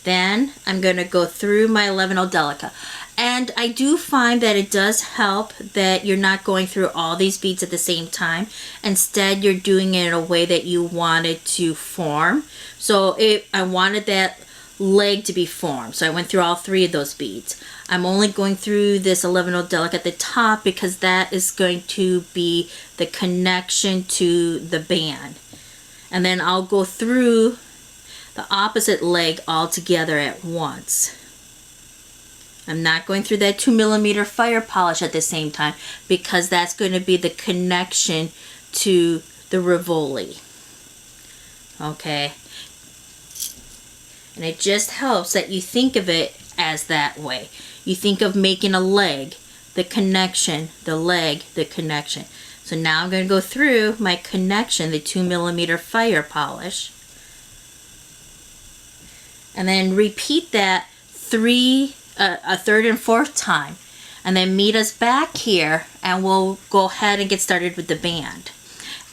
Then I'm going to go through my 11.0 Delica. And I do find that it does help that you're not going through all these beads at the same time. Instead, you're doing it in a way that you want it to form. So I wanted that leg to be formed. So I went through all three of those beads. I'm only going through this 11.0 Delica at the top because that is going to be the connection to the band. And then I'll go through the opposite leg all together at once. I'm not going through that 2mm fire polish at the same time because that's going to be the connection to the Rivoli. Okay. And it just helps that you think of it as that way. You think of making a leg, the connection, the leg, the connection. So now I'm going to go through my connection, the 2mm fire polish. And then repeat that a third and fourth time. And then meet us back here and we'll go ahead and get started with the band.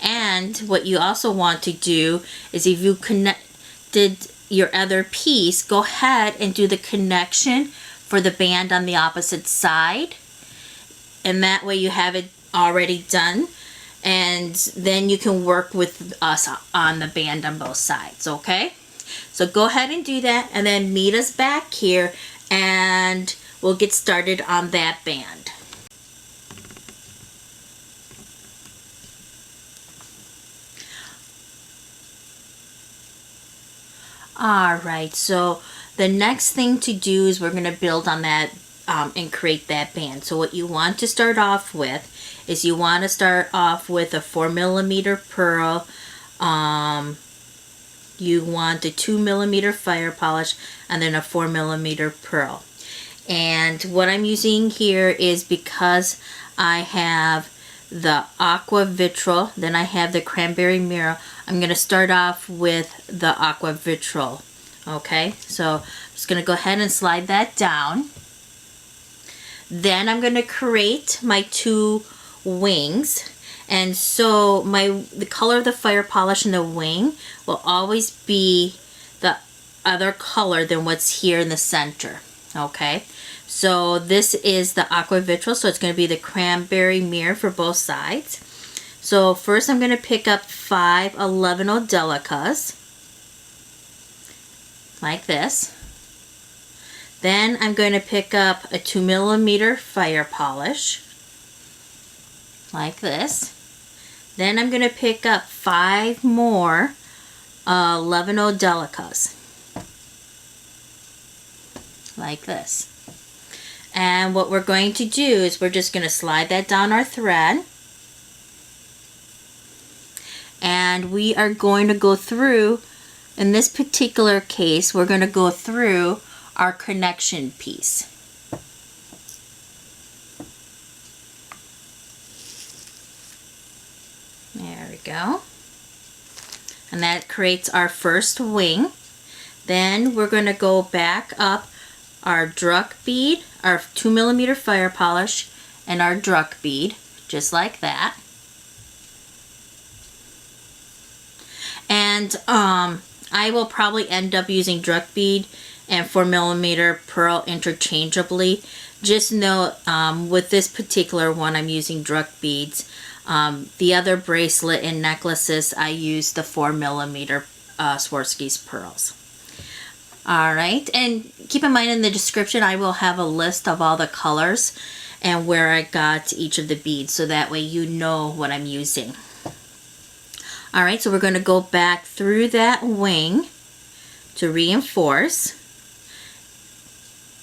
And what you also want to do is if you connected your other piece, go ahead and do the connection for the band on the opposite side. And that way you have it already done. and then you can work with us on the band on both sides, okay? So go ahead and do that, and then meet us back here and we'll get started on that band. Alright, so the next thing to do is we're going to build on that and create that band. So what you want to start off with is you want to start off with a 4mm pearl. You want a 2mm fire polish and then a 4mm pearl. And what I'm using here is, because I have the aqua vitrol, then I have the cranberry mirror, I'm going to start off with the aqua vitrol. Okay, so I'm just going to go ahead and slide that down. Then I'm going to create my 2 wings. And so the color of the fire polish in the wing will always be the other color than what's here in the center. Okay, so this is the aqua vitrol, so it's going to be the cranberry mirror for both sides. So first I'm going to pick up 5 11 Delicas, like this. Then I'm going to pick up a 2mm fire polish, like this. Then I'm going to pick up 5 more 11 Delicas, like this. And what we're going to do is we're just going to slide that down our thread. And we are going to go through, in this particular case, we're going to go through our connection piece. There we go. And that creates our first wing. Then we're going to go back up our druck bead, our 2mm fire polish, and our druck bead, just like that. And I will probably end up using druck bead and 4mm pearl interchangeably. Just note, with this particular one, I'm using druck beads. The other bracelet and necklaces, I use the 4mm Swarovski's pearls. Alright, and keep in mind in the description I will have a list of all the colors and where I got each of the beads, so that way you know what I'm using. Alright, so we're going to go back through that wing to reinforce.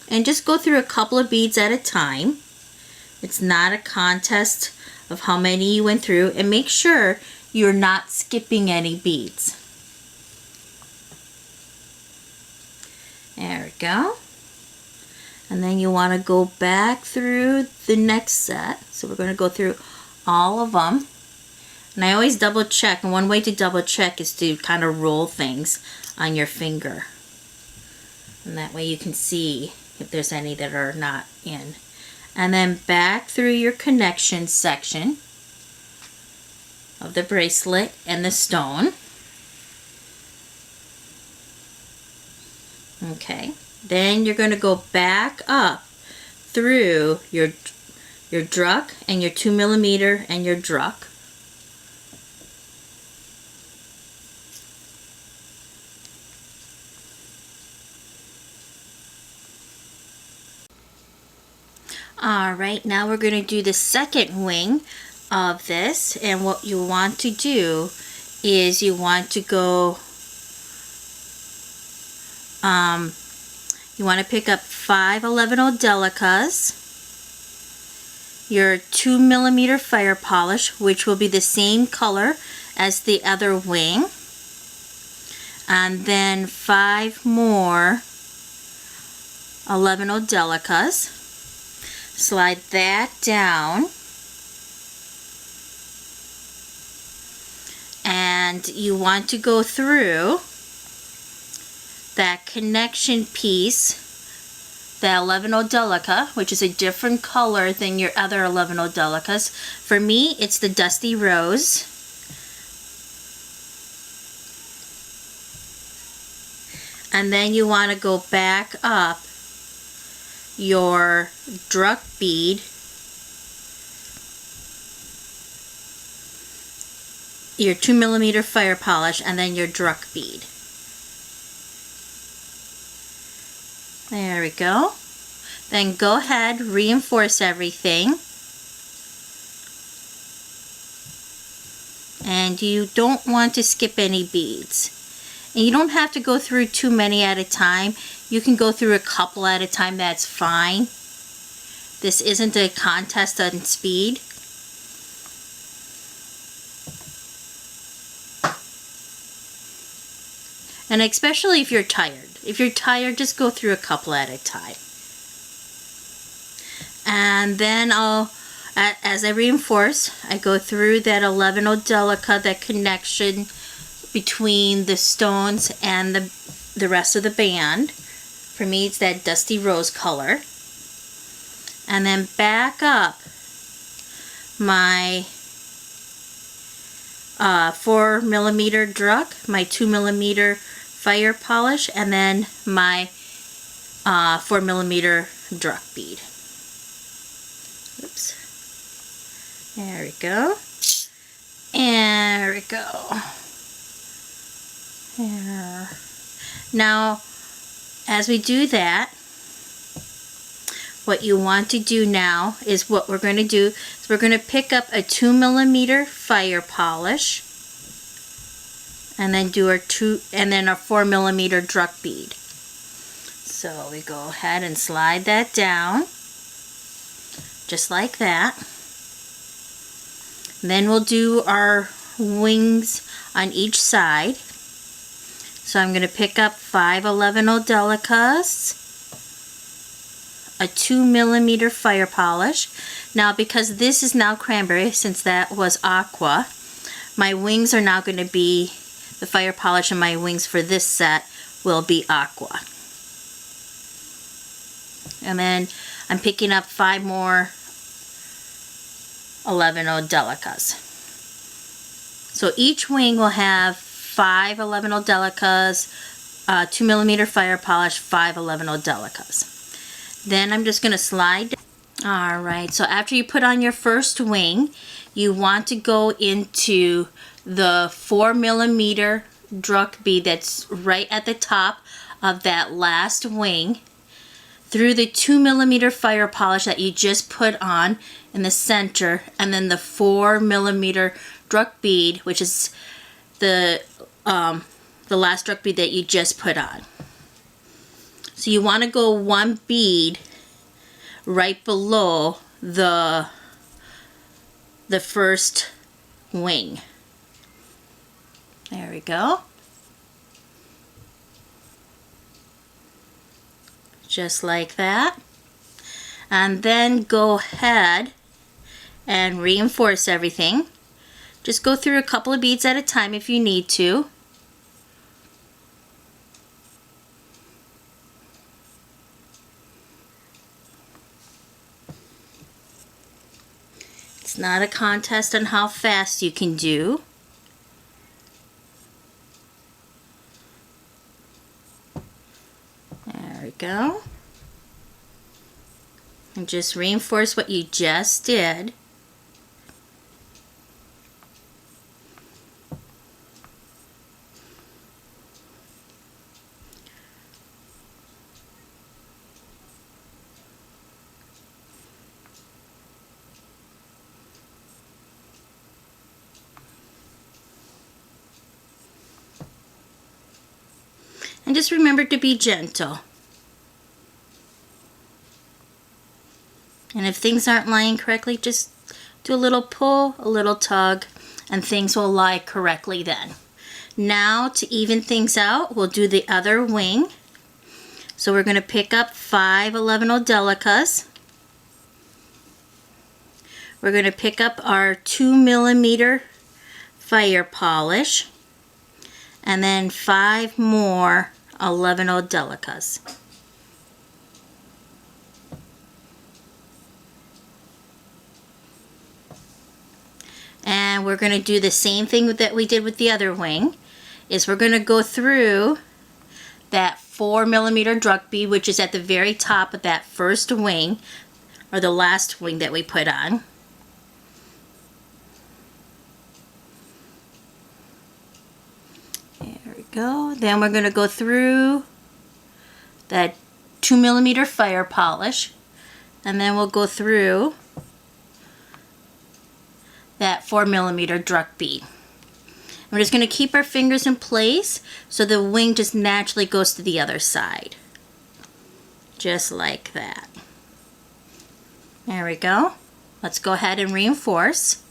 And just go through a couple of beads at a time. It's not a contest of how many you went through, and make sure you're not skipping any beads. There we go. And then you want to go back through the next set. So we're going to go through all of them. And I always double check, and one way to double check is to kind of roll things on your finger. And that way you can see if there's any that are not in. And then back through your connection section of the bracelet and the stone. Okay, then you're going to go back up through your druck and your 2mm and your druck. Alright, now we're going to do the second wing of this, and what you want to do is you want to go, you want to pick up 5 11 Delicas, your 2mm fire polish, which will be the same color as the other wing, and then 5 more 11 Delicas. Slide that down, and you want to go through that connection piece, the 11 Delica, which is a different color than your other 11 Delicas. For me, it's the Dusty Rose. And then you want to go back up your druck bead your 2mm fire polish and then your Druck bead. There we go. Then go ahead, reinforce everything. And you don't want to skip any beads. And you don't have to go through too many at a time. You can go through a couple at a time, that's fine. This isn't a contest on speed. And especially if you're tired. If you're tired, just go through a couple at a time. And then as I reinforce, I go through that 11 Delica, that connection between the stones and the rest of the band. For me, it's that dusty rose color. And then back up my 4mm Druck, my 2mm fire polish, and then my 4mm Druck bead. Oops. There we go. And there we go. There. Now, as we do that, what you want to do now is what we're going to do is we're going to pick up a 2mm fire polish and then do our 4mm Druck bead. So we go ahead and slide that down just like that. Then we'll do our wings on each side. So I'm going to pick up 5 11 Delicas, a 2mm fire polish. Now, because this is now cranberry, since that was aqua, my wings are now going to be, the fire polish and my wings for this set will be aqua. And then I'm picking up 5 more 11 Delicas. So each wing will have 5 11 Delicas, 2mm fire polish, 5 11 Delicas. Then I'm just going to slide. Alright, so after you put on your first wing, you want to go into the 4mm Druck bead that's right at the top of that last wing, through the 2mm fire polish that you just put on in the center, and then the 4mm Druck bead, which is the last Druck bead that you just put on. So you want to go one bead right below the first wing. There we go. Just like that. And then go ahead and reinforce everything. Just go through a couple of beads at a time if you need to. It's not a contest on how fast you can do. There we go. And just reinforce what you just did. And just remember to be gentle. And if things aren't lying correctly, just do a little pull, a little tug, and things will lie correctly then. Now, to even things out, we'll do the other wing. So we're going to pick up 5 11 Delicas. We're going to pick up our 2mm fire polish, and then 5 more 11 Delicas. And we're going to do the same thing that we did with the other wing, is we're going to go through that 4mm Druck bead, which is at the very top of that first wing, or the last wing that we put on. go. Then we're going to go through that 2mm fire polish, and then we'll go through that 4mm Druck bead. We're just going to keep our fingers in place so the wing just naturally goes to the other side. Just like that. There we go. Let's go ahead and reinforce.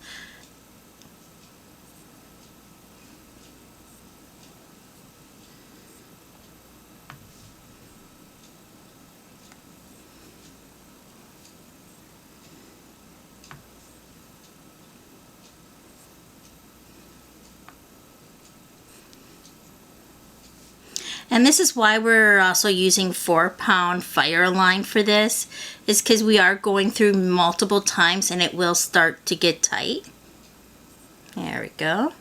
And this is why we're also using 4-pound Fireline for this, is because we are going through multiple times and it will start to get tight. There we go.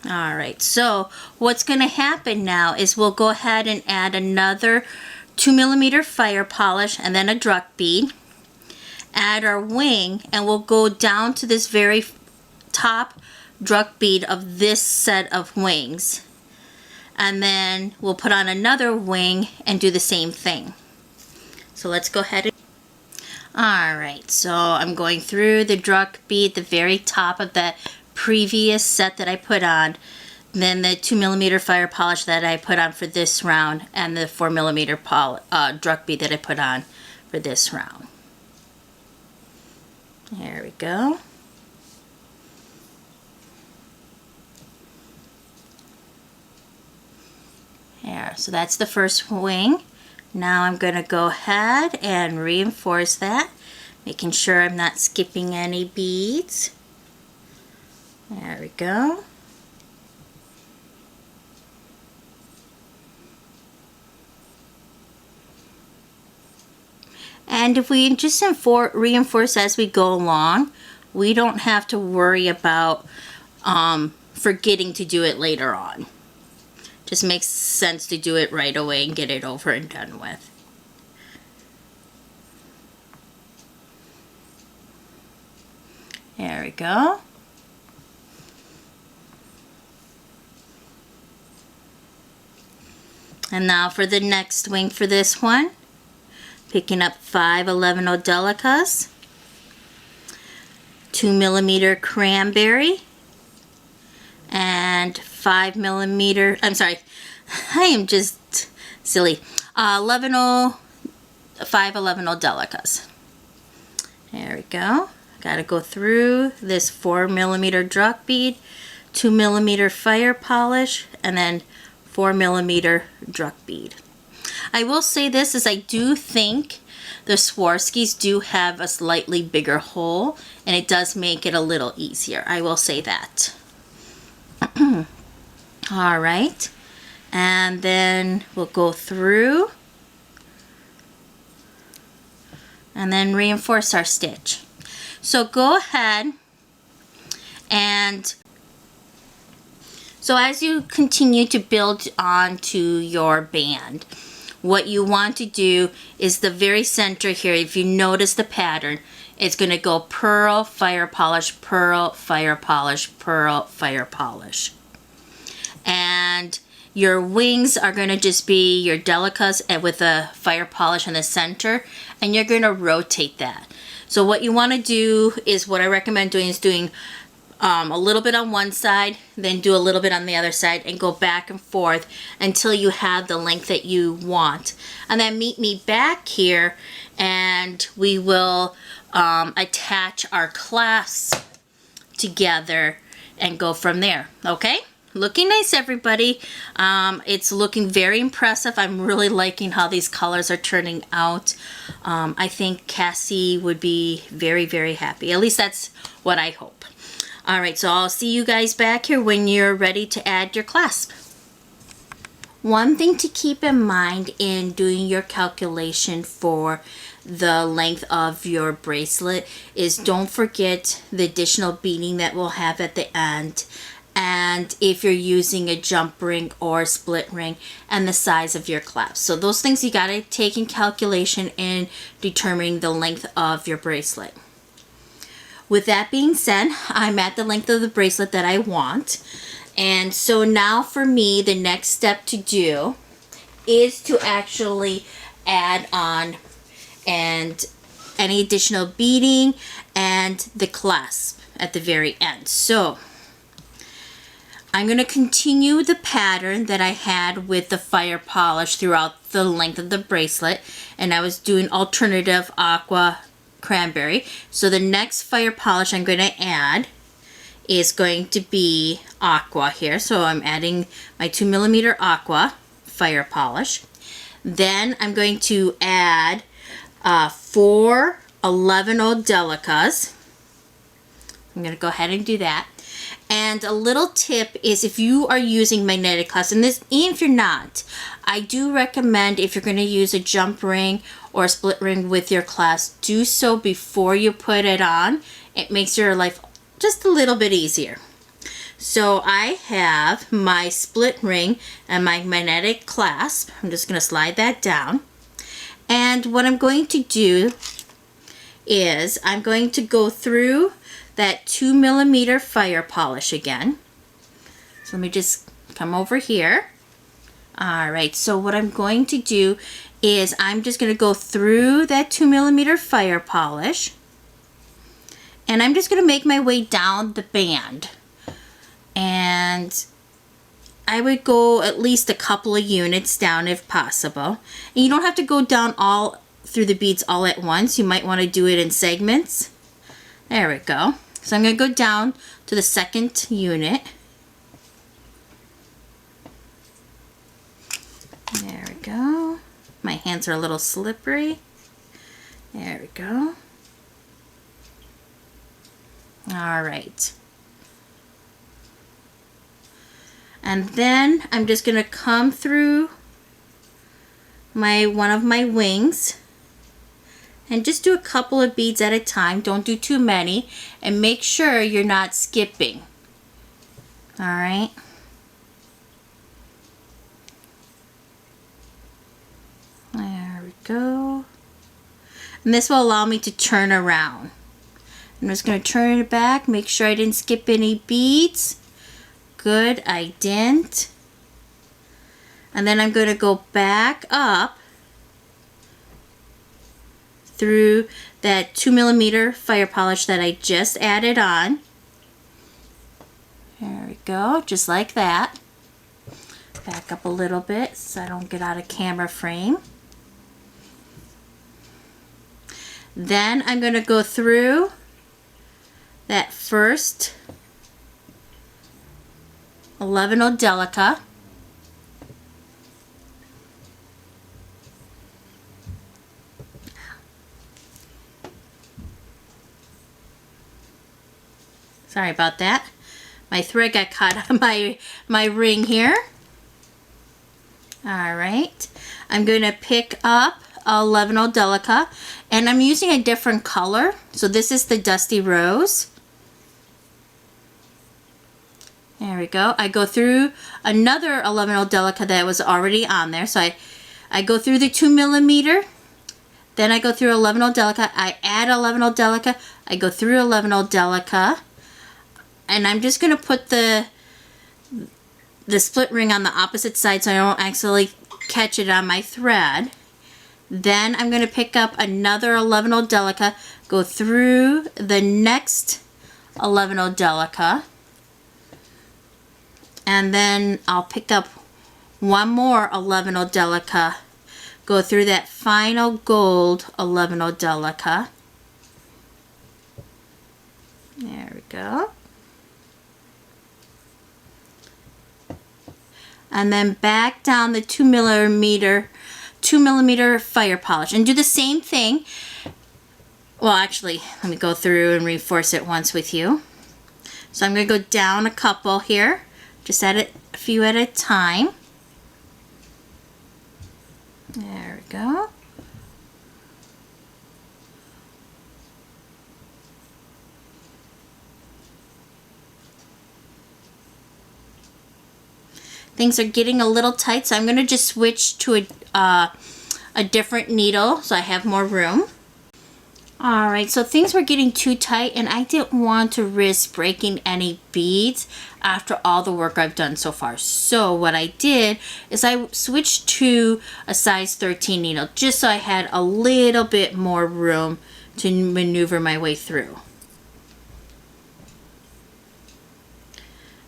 Alright, so what's going to happen now is we'll go ahead and add another 2mm fire polish and then a Druck bead. Add our wing, and we'll go down to this very top Druck bead of this set of wings, and then we'll put on another wing and do the same thing. So let's go ahead and alright, so I'm going through the Druck bead, the very top of that previous set that I put on, then the 2mm fire polish that I put on for this round, and the 4mm Druck bead that I put on for this round. There we go. There, so that's the first wing. Now I'm going to go ahead and reinforce that, making sure I'm not skipping any beads. There we go. And if we just reinforce as we go along, we don't have to worry about forgetting to do it later on. Just makes sense to do it right away and get it over and done with. There we go. And now for the next wing for this one. Picking up 511 Delicas, 2mm cranberry, and 5mm, I'm sorry, I am just silly, 511 Delicas. There we go. Gotta go through this 4mm Druck bead, 2mm fire polish, and then 4mm Druck bead. I will say this, is I do think the Swarskis do have a slightly bigger hole, and it does make it a little easier. I will say that. Alright, and then we'll go through and then reinforce our stitch. So go ahead and so as you continue to build onto your band, what you want to do is the very center here, if you notice the pattern, it's going to go pearl, fire polish, pearl, fire polish, pearl, fire polish. And your wings are going to just be your Delicas and with a fire polish in the center, and you're going to rotate that. So what you want to do is, what I recommend doing is doing a little bit on one side, then do a little bit on the other side, and go back and forth until you have the length that you want. And then meet me back here, and we will attach our clasps together and go from there. Okay? Looking nice, everybody. It's looking very impressive. I'm really liking how these colors are turning out. I think Cassie would be very, very happy. At least that's what I hope. Alright, so I'll see you guys back here when you're ready to add your clasp. One thing to keep in mind in doing your calculation for the length of your bracelet is don't forget the additional beading that we'll have at the end, and if you're using a jump ring or split ring, and the size of your clasp. So those things you got to take in calculation in determining the length of your bracelet. With that being said, I'm at the length of the bracelet that I want. And so now for me, the next step to do is to actually add on and any additional beading and the clasp at the very end. So I'm going to continue the pattern that I had with the fire polish throughout the length of the bracelet, and I was doing alternative aqua cranberry. So the next fire polish I'm going to add is going to be aqua here. So I'm adding my 2mm aqua fire polish. Then I'm going to add 4 11-0 Delicas. I'm going to go ahead and do that. And a little tip is if you are using magnetic clasp, and this, even if you're not, I do recommend if you're going to use a jump ring or a split ring with your clasp, do so before you put it on. It makes your life just a little bit easier. So I have my split ring and my magnetic clasp. I'm just going to slide that down. And what I'm going to do is I'm going to go through that 2mm fire polish again. So let me just come over here. Alright, so what I'm going to do is I'm just going to go through that 2mm fire polish, and I'm just going to make my way down the band. And I would go at least a couple of units down if possible. And you don't have to go down all through the beads all at once. You might want to do it in segments. There we go. So I'm going to go down to the second unit. There we go. My hands are a little slippery. There we go. All right. And then I'm just going to come through one of my wings and just do a couple of beads at a time. Don't do too many, and make sure you're not skipping. All right. There we go. And this will allow me to turn around. I'm just going to turn it back, make sure I didn't skip any beads. Good, I didn't. And then I'm going to go back up through that 2mm fire polish that I just added on. There we go, just like that. Back up a little bit so I don't get out of camera frame. Then I'm going to go through that first 11-0 Delica. Sorry about that. My thread got caught on my ring here. All right. I'm going to pick up a 11-0 Delica, and I'm using a different color. So this is the Dusty Rose. There we go. I go through another 11-0 Delica that was already on there. So I go through the 2mm, then I go through 11-0 Delica, I add 11-0 Delica, I go through 11-0 Delica, and I'm just going to put the split ring on the opposite side so I don't accidentally catch it on my thread. Then I'm going to pick up another 11-0 Delica, go through the next 11-0 Delica, and then I'll pick up one more 11-0 Delica, go through that final gold 11-0 Delica. There we go. And then back down the 2mm fire polish and do the same thing. Well, actually, let me go through and reinforce it once with you. So I'm going to go down a couple here, just add a few at a time. There we go. things are getting a little tight, so I'm going to just switch to a different needle so I have more room. Alright, so things were getting too tight and I didn't want to risk breaking any beads after all the work I've done so far. So what I did is I switched to a size 13 needle just so I had a little bit more room to maneuver my way through.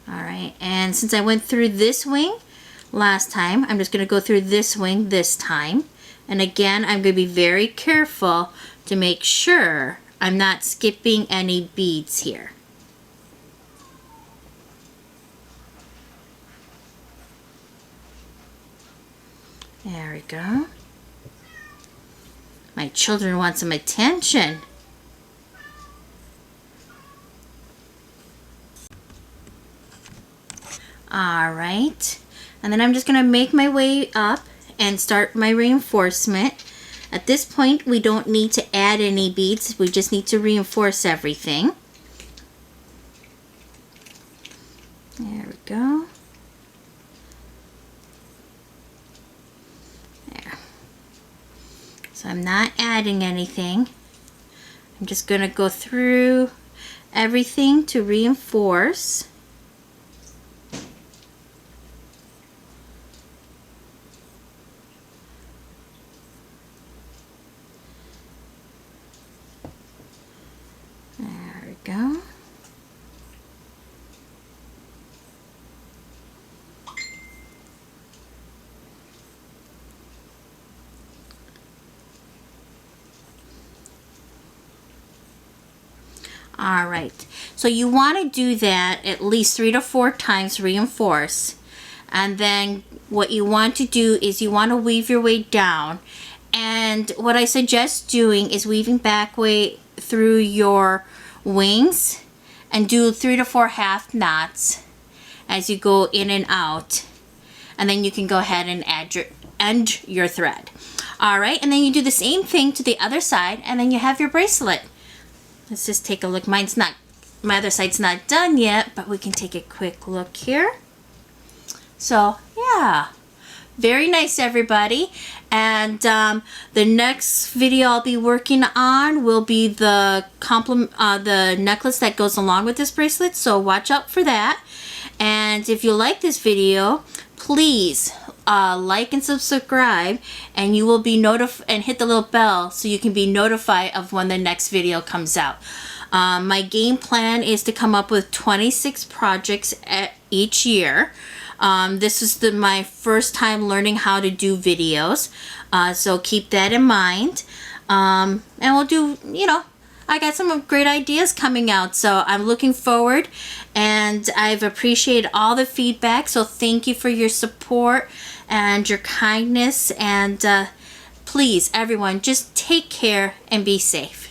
Alright, and since I went through this wing last time, I'm just going to go through this wing this time. And again, I'm going to be very careful to make sure I'm not skipping any beads here. There we go. My children want some attention. Alright, and then I'm just going to make my way up and start my reinforcement. At this point, we don't need to add any beads. We just need to reinforce everything. There we go. There. So I'm not adding anything. I'm just going to go through everything to reinforce. Go. All right, so you want to do that at least 3 to 4 times, reinforce, and then what you want to do is you want to weave your way down, and what I suggest doing is weaving back way through your wings and do 3 to 4 half knots as you go in and out, and then you can go ahead and end your thread. All right, and then you do the same thing to the other side, and then you have your bracelet. Let's just take a look. My other side's not done yet, but we can take a quick look here. So yeah, very nice, everybody. And the next video I'll be working on will be the necklace that goes along with this bracelet, so watch out for that. And if you like this video, please like and subscribe, and you will be notified, and hit the little bell so you can be notified of when the next video comes out. My game plan is to come up with 26 projects each year. This is my first time learning how to do videos, so keep that in mind. And we'll do, I got some great ideas coming out, so I'm looking forward, and I've appreciated all the feedback, so thank you for your support and your kindness, and please, everyone, just take care and be safe.